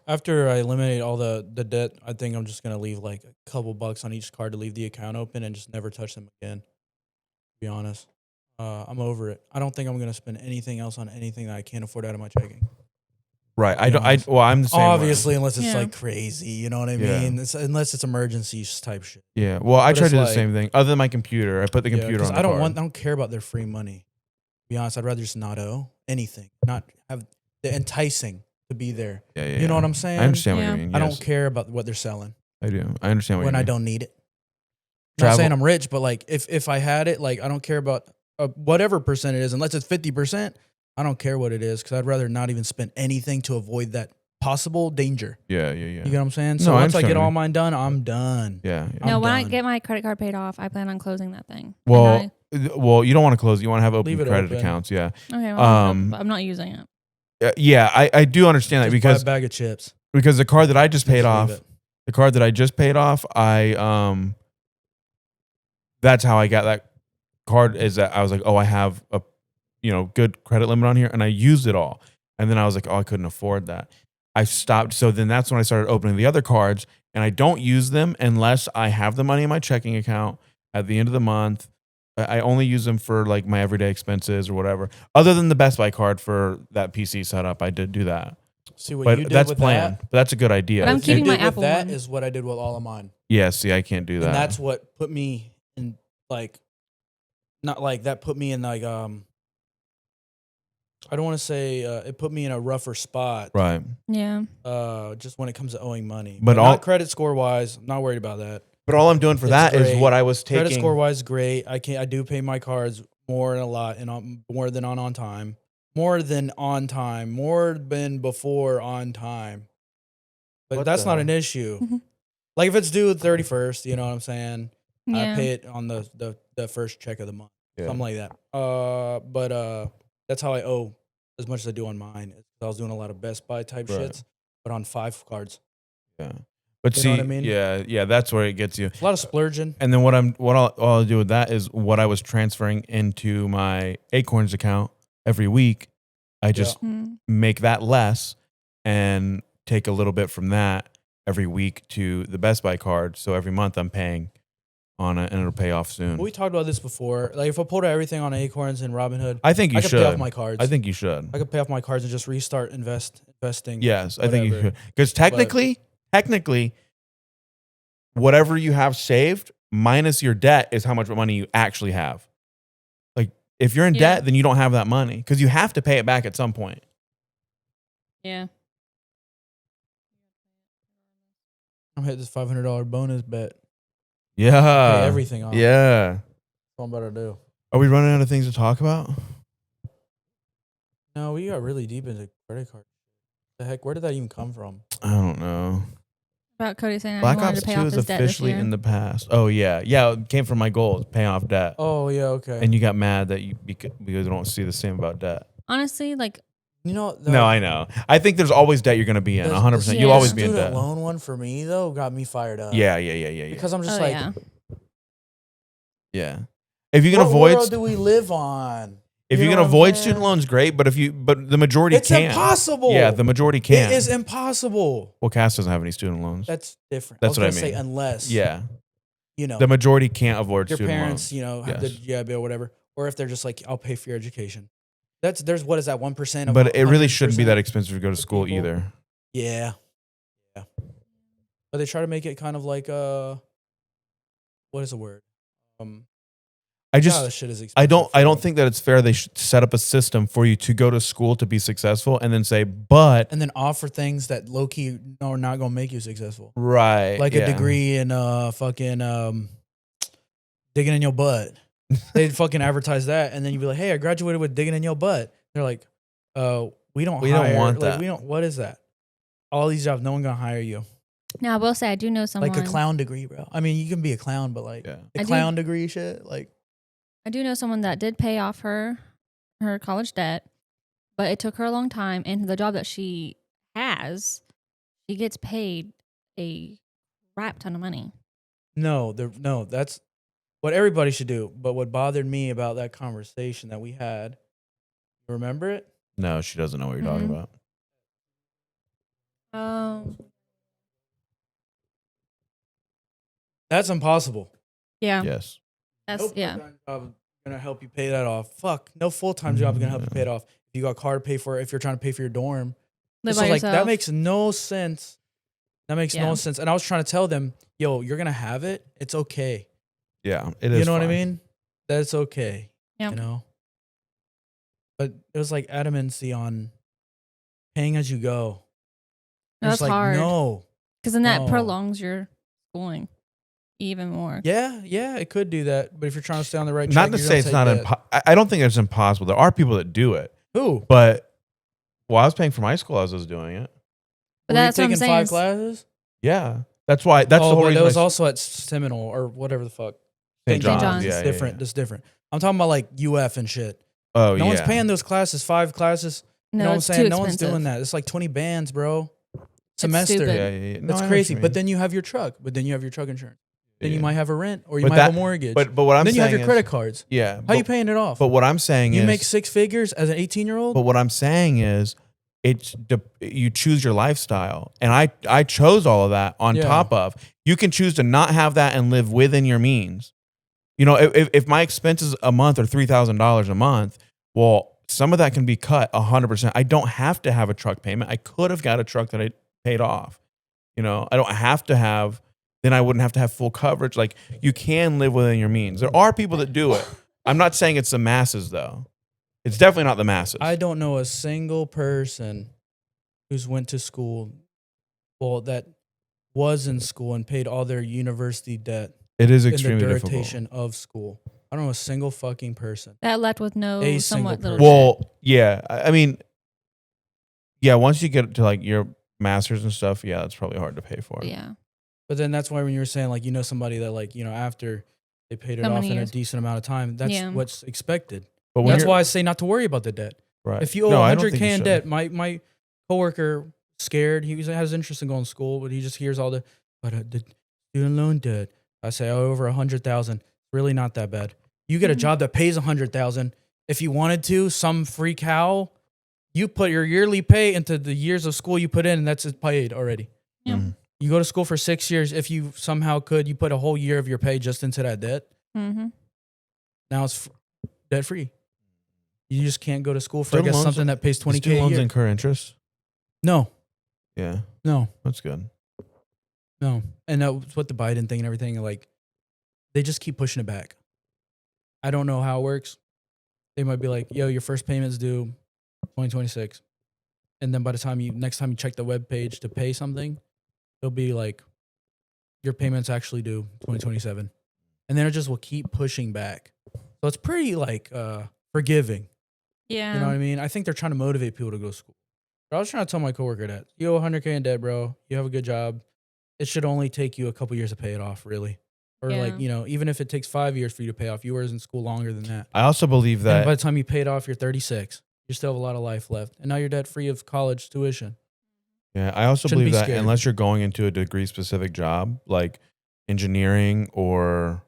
After I eliminate all the debt, I think I'm just gonna leave like a couple bucks on each card to leave the account open and just never touch them again. To be honest, I'm over it. I don't think I'm gonna spend anything else on anything that I can't afford out of my checking. Right. Yeah. I'm the same way. Obviously, unless it's Yeah. like crazy, you know what I Yeah. mean? Unless it's emergencies type shit. Yeah. Well, I But try it's to do the like- same thing. Other than my computer, I put the Yeah, computer 'cause on the I don't card. I don't care about their free money. To be honest, I'd rather just not owe anything, not have the enticing to be there. Yeah. You know what I'm saying? I understand what Yeah. you mean. I Yes, don't care about what they're selling I do. I understand what when you I mean. don't need it. Not Travel- saying I'm rich, but like if I had it, like I don't care about whatever percent it is, unless it's 50%. I don't care what it is because I'd rather not even spend anything to avoid that possible danger. Yeah. You get what I'm saying? So No, I once I get understand. all mine done, I'm done. Yeah. No, I'm when I done. get my credit card paid off, I plan on closing that thing. Well, you don't want to close. You want to have open Leave it credit open. accounts. Yeah. Okay, well, I'm not using it. Yeah. I do understand that Just buy a because bag of chips. the card that I just paid Just leave off, it. the card that I just paid off, that's how I got that card. Is that I was like, oh, I have a good credit limit on here, and I used it all, and then I was like, oh, I couldn't afford that. I stopped. So then that's when I started opening the other cards, and I don't use them unless I have the money in my checking account at the end of the month. I only use them for like my everyday expenses or whatever. Other than the Best Buy card for that PC setup, I did do that. See what But you did that's with planned. But that's a good idea. But I'm What you keeping my did with Apple that one. is what I did with all of mine. Yeah, see, I can't do that. And that's what put me in like, not like that put me in like, I don't want to say it put me in a rougher spot. right. Yeah. Just when it comes to owing money. But not all- credit score wise, I'm not worried about that. But all I'm doing for It's that is great. what I was taking. Credit score wise, great. I do pay my cards more and a lot and more than on time. More than on time. More than before on time. But What that's the not hell? an issue. Mhm. Like if it's due the 31st, you know what I'm saying? Yeah. I pay it on the first check of the month. Yeah. Something like that. But that's how I owe as much as I do on mine. I was doing a lot of Best Buy type Right. shits, but on 5 cards. Yeah. But You see, know what I mean? yeah, that's where it gets you. A lot of splurging. And then what I'll do with that is what I was transferring into my Acorns account every week. I just Mm. make that less and take a little bit from that every week to the Best Buy card. So every month I'm paying on it, and it'll pay off soon. We talked about this before. Like if I pulled out everything on Acorns and Robinhood, I think you I could should. pay off my cards. I think you should. I could pay off my cards and just restart investing. Yes, I think you whatever. should. Because technically, whatever you have saved minus your debt is how much money you actually have. Like if you're in Yeah. debt, then you don't have that money because you have to pay it back at some point. Yeah. I'm hitting this $500 bonus bet. Yeah. Pay everything off. Yeah. That's what I'm about to do. Are we running out of things to talk about? No, we got really deep into credit card. The heck, where did that even come from? I don't know. About Cody saying Black he wanted Ops to pay 2 off is his debt this officially year. in the past. Oh, yeah. Yeah, it came from my goal, pay off debt. Oh yeah, okay. And you got mad that because you don't see the same about debt. Honestly, like, you know, No, I know. I think there's always debt you're going to be in. 100%. Yeah. You'll always be in Student debt. loan one for me though got me fired up. Yeah. Because I'm just oh like, yeah. Yeah. If you can what avoid world do we live on? if You you know can what I'm avoid saying? student loans, great. But the majority It's can't. impossible. Yeah, the majority can. It is impossible. Well, Cass doesn't have any student loans. That's different. That's I what was I gonna mean. Say unless Yeah, you know the majority can't avoid your student parents, loans. you know, have Yes. the or whatever, or if they're just like, I'll pay for your education. There's what is that 1% of? But it really shouldn't be 100%? that expensive to go to for school people. either. Yeah. But they try to make it kind of like what is the word? I This just shit is expensive I don't for them. think that it's fair. They should set up a system for you to go to school to be successful, and then say, but and then offer things that low key are not gonna make you successful. right, Like yeah. a degree in fucking digging in your butt. They'd fucking advertise that, and then you'd be like, "Hey, I graduated with digging in your butt." They're like, we don't hire, want like, that." We don't. What is that? All these jobs, no one gonna hire you. Now I will say I do know someone. Like a clown degree, bro. I mean, you can be a clown, but like Yeah. a I do- clown degree shit, like I do know someone that did pay off her college debt, but it took her a long time. And the job that she has, she gets paid a crap ton of money. no, that's what everybody should do. But what bothered me about that conversation that we had, remember it? No, she doesn't know what you're talking Mhm. about. That's impossible. Yeah. Yes. That's No yeah. part-time job is gonna help you pay that off. Fuck, no full-time job is gonna help you pay it off. If you got car to pay for it, if you're trying to pay for your dorm, Live so by like that yourself. makes no sense. That makes Yeah. no sense. And I was trying to tell them, yo, you're gonna have it. It's okay. Yeah, it is. You know what I fine. mean? That's okay. Yep. You know. But it was like adamancy on paying as you go. No, It's that's hard. No. Because then that No. prolongs your schooling even more. Yeah, it could do that. But if you're trying to stay on the right track, Not to you're say gonna it's take not that. I don't think it's impossible. There are people that do it. Who? But I was paying for my school as I was doing it. But Were you that's what I'm taking saying. 5 classes? Yeah, that's why. That's the whole but reason. it was also at Seminole or whatever the fuck. St. John's. John's. It's Yeah, Different. Yeah. That's different. I'm talking about like UF and shit. Oh, No one's paying those classes. 5 classes. You know what I'm it's too saying? No one's expensive. doing that. It's like 20 bands, bro. Semester. stupid. Yeah. No, That's I know crazy. what you But mean. then you have your truck. But then you have your truck insurance. Then you Yeah. might have a rent or you But might have that- a mortgage. But what I'm then you saying have your is, credit cards. yeah. How you paying it off? But what I'm saying You is, make 6 figures as an 18-year-old? But what I'm saying is, you choose your lifestyle, and I chose all of that on Yeah. top of. You can choose to not have that and live within your means. You know, if my expenses a month are $3,000 a month, well, some of that can be cut 100%. I don't have to have a truck payment. I could have got a truck that I paid off. You know, I don't have to have. Then I wouldn't have to have full coverage. Like, you can live within your means. There are people that do it. I'm not saying it's the masses though. It's definitely not the masses. I don't know a single person who's went to school, well, that was in school and paid all their university debt It is in extremely the difficult. duration of school. I don't know a single fucking person. That left with no A somewhat single little. person. Well, yeah. I mean, yeah. Once you get to like your masters and stuff, yeah, it's probably hard to pay for. debt. Yeah. But then that's why when you were saying, like, you know, somebody that, like, you know, after they paid it So off many in a years. decent amount of time, that's Yeah. what's expected. But when That's you're, why I say not to worry about the debt. right. If you owe No, I don't 100K think you in should. debt, my coworker scared. He has interest in going to school, but he just hears all the student loan debt. I say, oh, over 100,000. Really not that bad. You get a Mhm. job that pays 100,000. If you wanted to, some free cow, you put your yearly pay into the years of school you put in, and that's paid already. Yeah. Mhm. You go to school for 6 years. If you somehow could, you put a whole year of your pay just into that debt. Mm-hmm. Now it's debt free. You just can't go to school for, Student I guess, loans- something that pays Do 20K student a loans year. incur interest? No, Yeah, no, that's good. no. And that's what the Biden thing and everything, like, they just keep pushing it back. I don't know how it works. They might be like, yo, your first payment's due 2026. And then by the time next time you check the web page to pay something, it'll be like, your payment's actually due 2027. And then it just will keep pushing back. So it's pretty like forgiving. Yeah. You know what I mean? I think they're trying to motivate people to go to school. But I was trying to tell my coworker that you owe 100K in debt, bro. You have a good job. It should only take you a couple years to pay it off, really. Or Yeah. like, you know, even if it takes 5 years for you to pay off, you were in school longer than that. I also believe And by that the time you pay it off, you're 36. You still have a lot of life left. And now you're debt free of college tuition. yeah, I also Shouldn't believe be that scared. unless you're going into a degree specific job like engineering or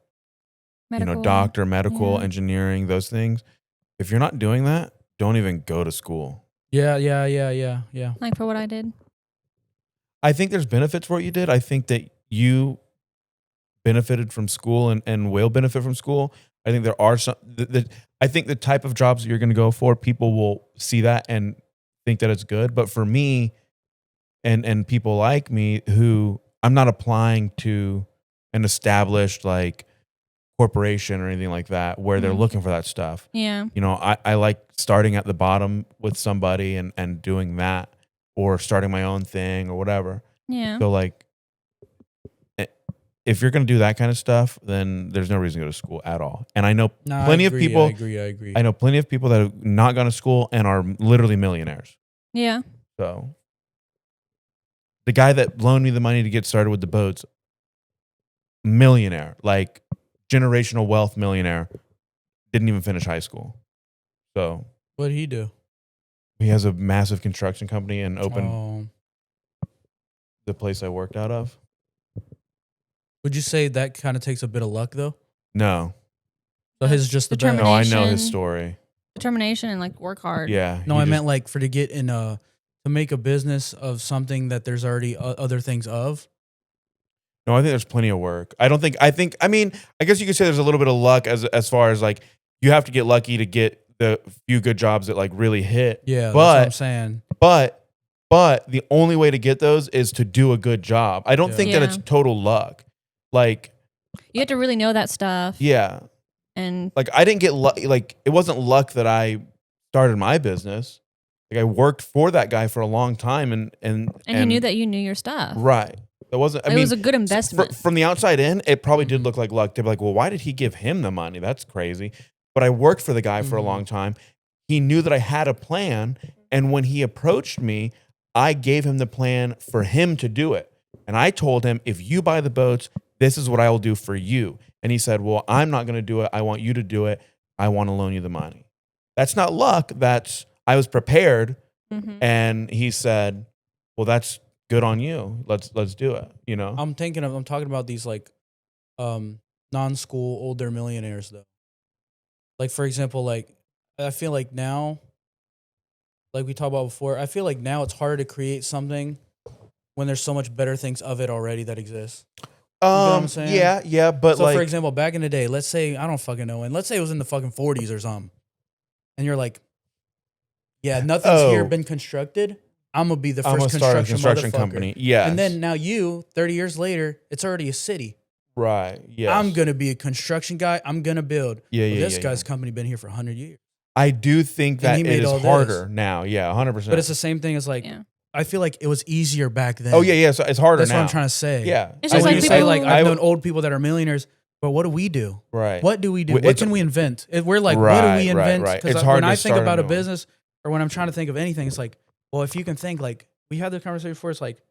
Medical. doctor, medical, Yeah. engineering, those things, if you're not doing that, don't even go to school. Yeah. Like for what I did. I think there's benefits for what you did. I think that you benefited from school and will benefit from school. I think there are some. I think the type of jobs that you're going to go for, people will see that and think that it's good. But for me, and people like me, who I'm not applying to an established like corporation or anything like that, where they're Mhm. looking for that stuff. Yeah. You know, I like starting at the bottom with somebody and doing that, or starting my own thing or whatever. Yeah. So like, if you're going to do that kind of stuff, then there's no reason to go to school at all. And I know Nah, plenty I of agree, people. I agree. I know plenty of people that have not gone to school and are literally millionaires. Yeah. So the guy that loaned me the money to get started with the boats, millionaire, like generational wealth millionaire, didn't even finish high school. So What'd he do? he has a massive construction company and opened Oh. the place I worked out of. Would you say that kind of takes a bit of luck, though? No, So his is just the best. no, I know Determination. his story. Determination and like work hard. Yeah. No, he I just- meant like to get in to make a business of something that there's already other things of. No, I think there's plenty of work. I mean, I guess you could say there's a little bit of luck as far as like you have to get lucky to get the few good jobs that like really hit. Yeah, that's But- what I'm saying. But the only way to get those is to do a good job. I don't Yeah. think that it's Yeah. total luck. Like, You have to really know that stuff. yeah, And like I didn't get like it wasn't luck that I started my business. Like I worked for that guy for a long time and you knew that you knew your stuff. right. That wasn't. I It mean, was a good investment. from the outside in, it probably did Mhm. look like luck. They'd be like, well, why did he give him the money? That's crazy. But I worked for the guy for a Mhm. long time. he knew that I had a plan. And when he approached me, I gave him the plan for him to do it. And I told him, if you buy the boats, this is what I will do for you. And he said, well, I'm not going to do it. I want you to do it. I want to loan you the money. That's not luck. That's, I was prepared. And he said, well, that's good on you. Let's do it. You know, I'm talking about these like non-school older millionaires though. Like for example, like I feel like now, like we talked about before, I feel like now it's harder to create something when there's so much better things of it already that exist. You know what I'm saying? Yeah. But so like, for example, back in the day, let's say, I don't fucking know, and let's say it was in the fucking 40s or something. And you're like, yeah, nothing's here been constructed. I'm going to be the first construction company. Yeah. And then now 30 years later, it's already a city. Right. Yeah. I'm going to be a construction guy. I'm going to build. Yeah. This guy's company been here for 100 years. I do think that it is harder now. Yeah, 100%. But it's the same thing as like, I feel like it was easier back then. Oh, yeah. So it's harder now. That's what I'm trying to say. Yeah. It's just when like you people, say like, I've known old people that are millionaires, but what do we do? Right. What do we do? What can we invent? We're like, what do we invent? Right. Because when I think about a business or when I'm trying to think of anything, it's like, well, if you can think like, we had the conversation before, it's like,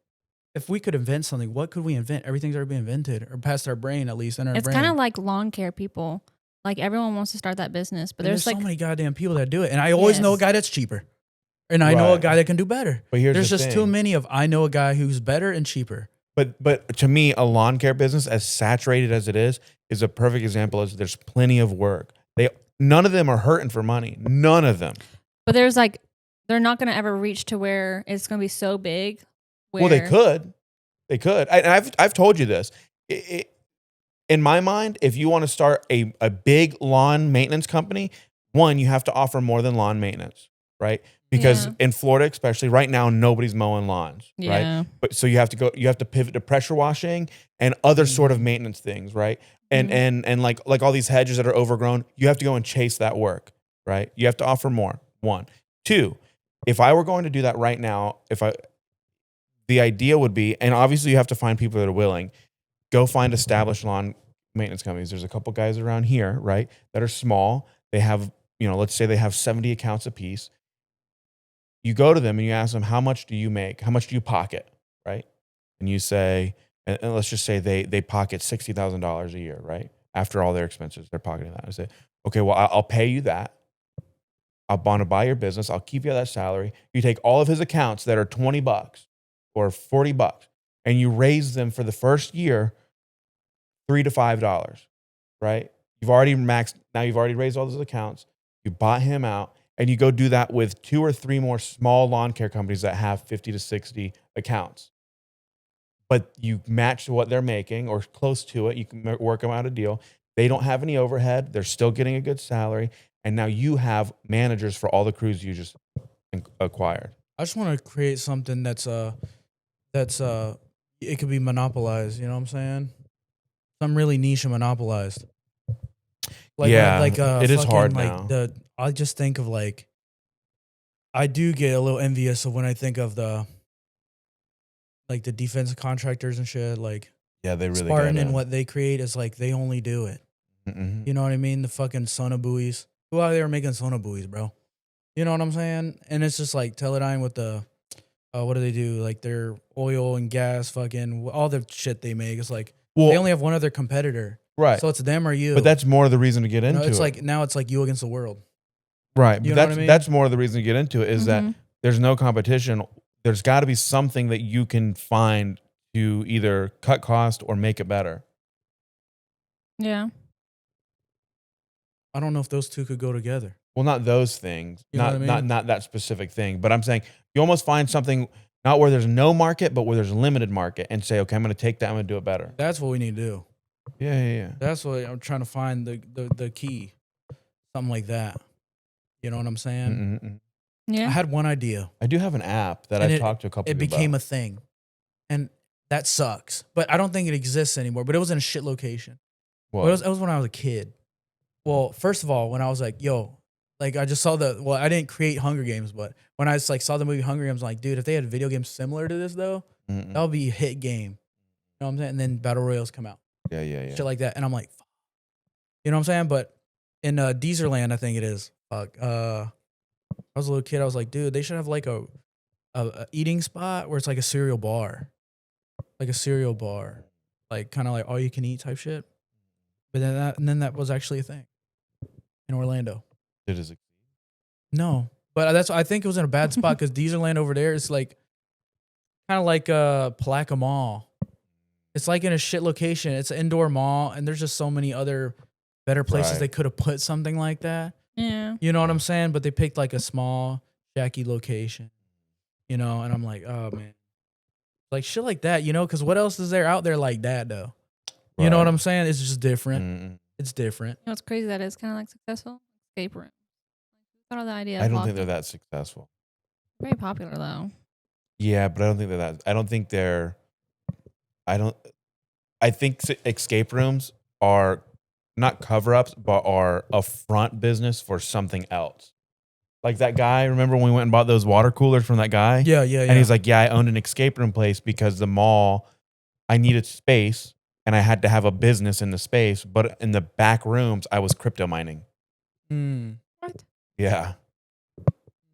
if we could invent something, what could we invent? Everything's already been invented or past our brain, at least in our brain. It's kind of like lawn care people. Like everyone wants to start that business, but there's like so many goddamn people that do it. And I always know a guy that's cheaper. And I know a guy that can do better. But here's there's the just thing. Too many of I know a guy who's better and cheaper. But to me, a lawn care business, as saturated as it is a perfect example. Is there's plenty of work. None of them are hurting for money. None of them. But there's like, they're not going to ever reach to where it's going to be so big. Well, they could. I've told you this. In my mind, if you want to start a big lawn maintenance company, one, you have to offer more than lawn maintenance, right? Because in Florida, especially right now, nobody's mowing lawns, right? But so you have to pivot to pressure washing and other sort of maintenance things, right? And like all these hedges that are overgrown, you have to go and chase that work, right? You have to offer more. One. Two, if I were going to do that right now, the idea would be, and obviously you have to find people that are willing, go find established lawn maintenance companies. There's a couple guys around here, right, that are small. They have, let's say they have 70 accounts apiece. You go to them and you ask them, how much do you make? How much do you pocket, right? And you say, and let's just say they pocket $60,000 a year, right? After all their expenses, they're pocketing that. I say, okay, well, I'll pay you that. I'll want to buy your business. I'll keep you that salary. You take all of his accounts that are $20 or $40, and you raise them for the first year $3 to $5, right? You've already raised all those accounts. You bought him out, and you go do that with 2 or 3 more small lawn care companies that have 50 to 60 accounts. But you match what they're making or close to it. You can work them out a deal. They don't have any overhead. They're still getting a good salary. And now you have managers for all the crews you just acquired. I just want to create something that's it could be monopolized. You know what I'm saying? Some really niche and monopolized. It is hard now. I just think of like, I do get a little envious of when I think of the defense contractors and shit. Like, yeah, they really Spartan and what they create is like they only do it. Mm-hmm. You know what I mean? The fucking sonobuoys. Who out there making sonobuoys, bro? You know what I'm saying? And it's just like Teledyne with the what do they do? Like their oil and gas, fucking all the shit they make. It's like they only have one other competitor, right? So it's them or you. But that's more of the reason to get into it. It's like now it's like you against the world, right? You know what I mean? That's more of the reason to get into it is that there's no competition. There's got to be something that you can find to either cut cost or make it better. Yeah. I don't know if those two could go together. Well, not those things, you know what I mean? not that specific thing. But I'm saying you almost find something not where there's no market, but where there's a limited market, and say, okay, I'm going to take that. I'm going to do it better. That's what we need to do. Yeah. That's what I'm trying to find the key, something like that. You know what I'm saying? Mm-hmm. Yeah. I had one idea. I do have an app that I've talked to a couple. It became a thing, and that sucks. But I don't think it exists anymore. But it was in a shit location. Well, it was when I was a kid. Well, first of all, when I was like, yo, like I just saw I didn't create Hunger Games, but when I just like saw the movie Hunger Games, I'm like, dude, if they had video games similar to this though, that would be a hit game. You know what I'm saying? And then Battle Royales come out. Yeah. Shit like that. And I'm like, fuck. You know what I'm saying? But in Deezerland, I think it is. I was a little kid. I was like, dude, they should have like a eating spot where it's like a cereal bar, like kind of like all you can eat type shit. But then that was actually a thing in Orlando. Did it? No, but I think it was in a bad spot because Deezerland over there is like kind of like Palaca Mall. It's like in a shit location. It's an indoor mall, and there's just so many other better places Right. they could have put something like that. Yeah. You know what I'm saying? But they picked like a small, shacky location. You know, and I'm like, oh man, like shit like that. You know, because what else is there out there like that though? You know what I'm saying? It's just different. Mm. It's different. You know what's crazy? That is kind of like successful escape room. Thought of the idea. I of don't think locking- they're that successful. very popular though. Yeah, but I don't think they're that. I don't think they're. I think escape rooms are not cover-ups, but are a front business for something else. Like that guy. Remember when we went and bought those water coolers from that guy? Yeah. And he's like, yeah, I owned an escape room place because the mall, I needed space and I had to have a business in the space. But in the back rooms, I was crypto mining. What? Yeah.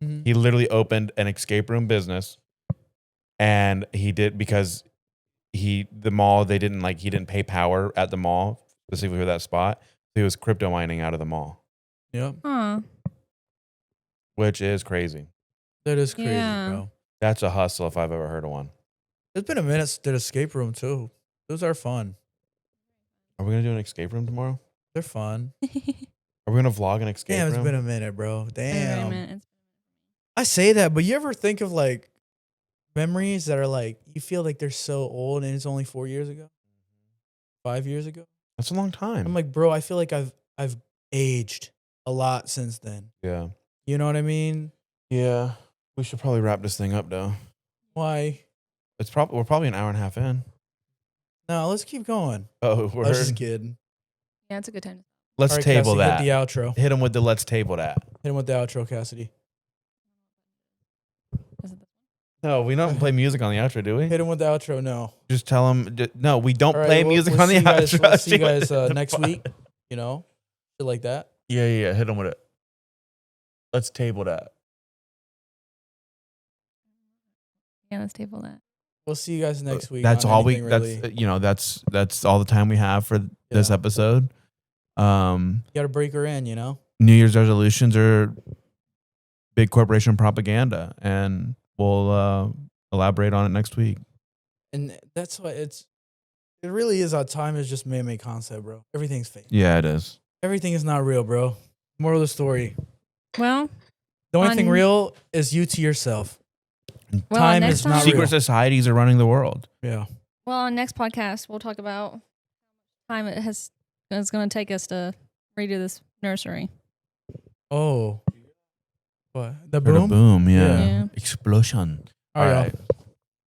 Mm-hmm. He literally opened an escape room business and he did because the mall, he didn't pay power at the mall specifically for that spot. So he was crypto mining out of the mall, Yep. Huh. which is crazy. That is crazy, Yeah. bro. That's a hustle if I've ever heard of one. It's been a minute since I did escape room too. Those are fun. Are we going to do an escape room tomorrow? They're fun. Are we going to vlog an escape Damn, room? it's been a minute, bro. Wait a Damn. minute. I say that, but you ever think of like memories that are like you feel like they're so old and it's only 4 years ago, 5 years ago? That's a long time. I'm like, bro, I feel like I've aged a lot since then. yeah. You know what I mean? Yeah. We should probably wrap this thing up, though. Why? We're probably an hour and a half in. No, let's keep going. Oh, I was just kidding. Yeah, it's a good time. Let's All right, table Cassidy, that. hit the outro. Hit him with the let's table that. Hit him with the outro, Cassidy. Is it this No, we don't play music on the outro, do we? Hit him with the outro. No. Just tell him. No, we don't All right, play music on the outro. We'll see you guys next week. You know, shit like that. Yeah. Hit him with it. Let's table that. Yeah, let's table that. We'll see you guys next week. That's on all we. anything That's really. that's all the time we have for this Yeah. episode. You got to break her in. You know. New Year's resolutions are big corporation propaganda, and we'll elaborate on it next week. And that's why it really is. Our time is just man-made concept, bro. Everything's fake. Yeah, it is. Everything is not real, bro. Moral of the story: Well, the only thing On- real is you to yourself. well, Time next is time, not Secret real. societies are running the world. Yeah. Well, on next podcast, we'll talk about how much time it's going to take us to redo this nursery. Oh. What? The Heard a boom? boom, yeah. Yeah. Yeah. Explosion. All right, All y'all. right.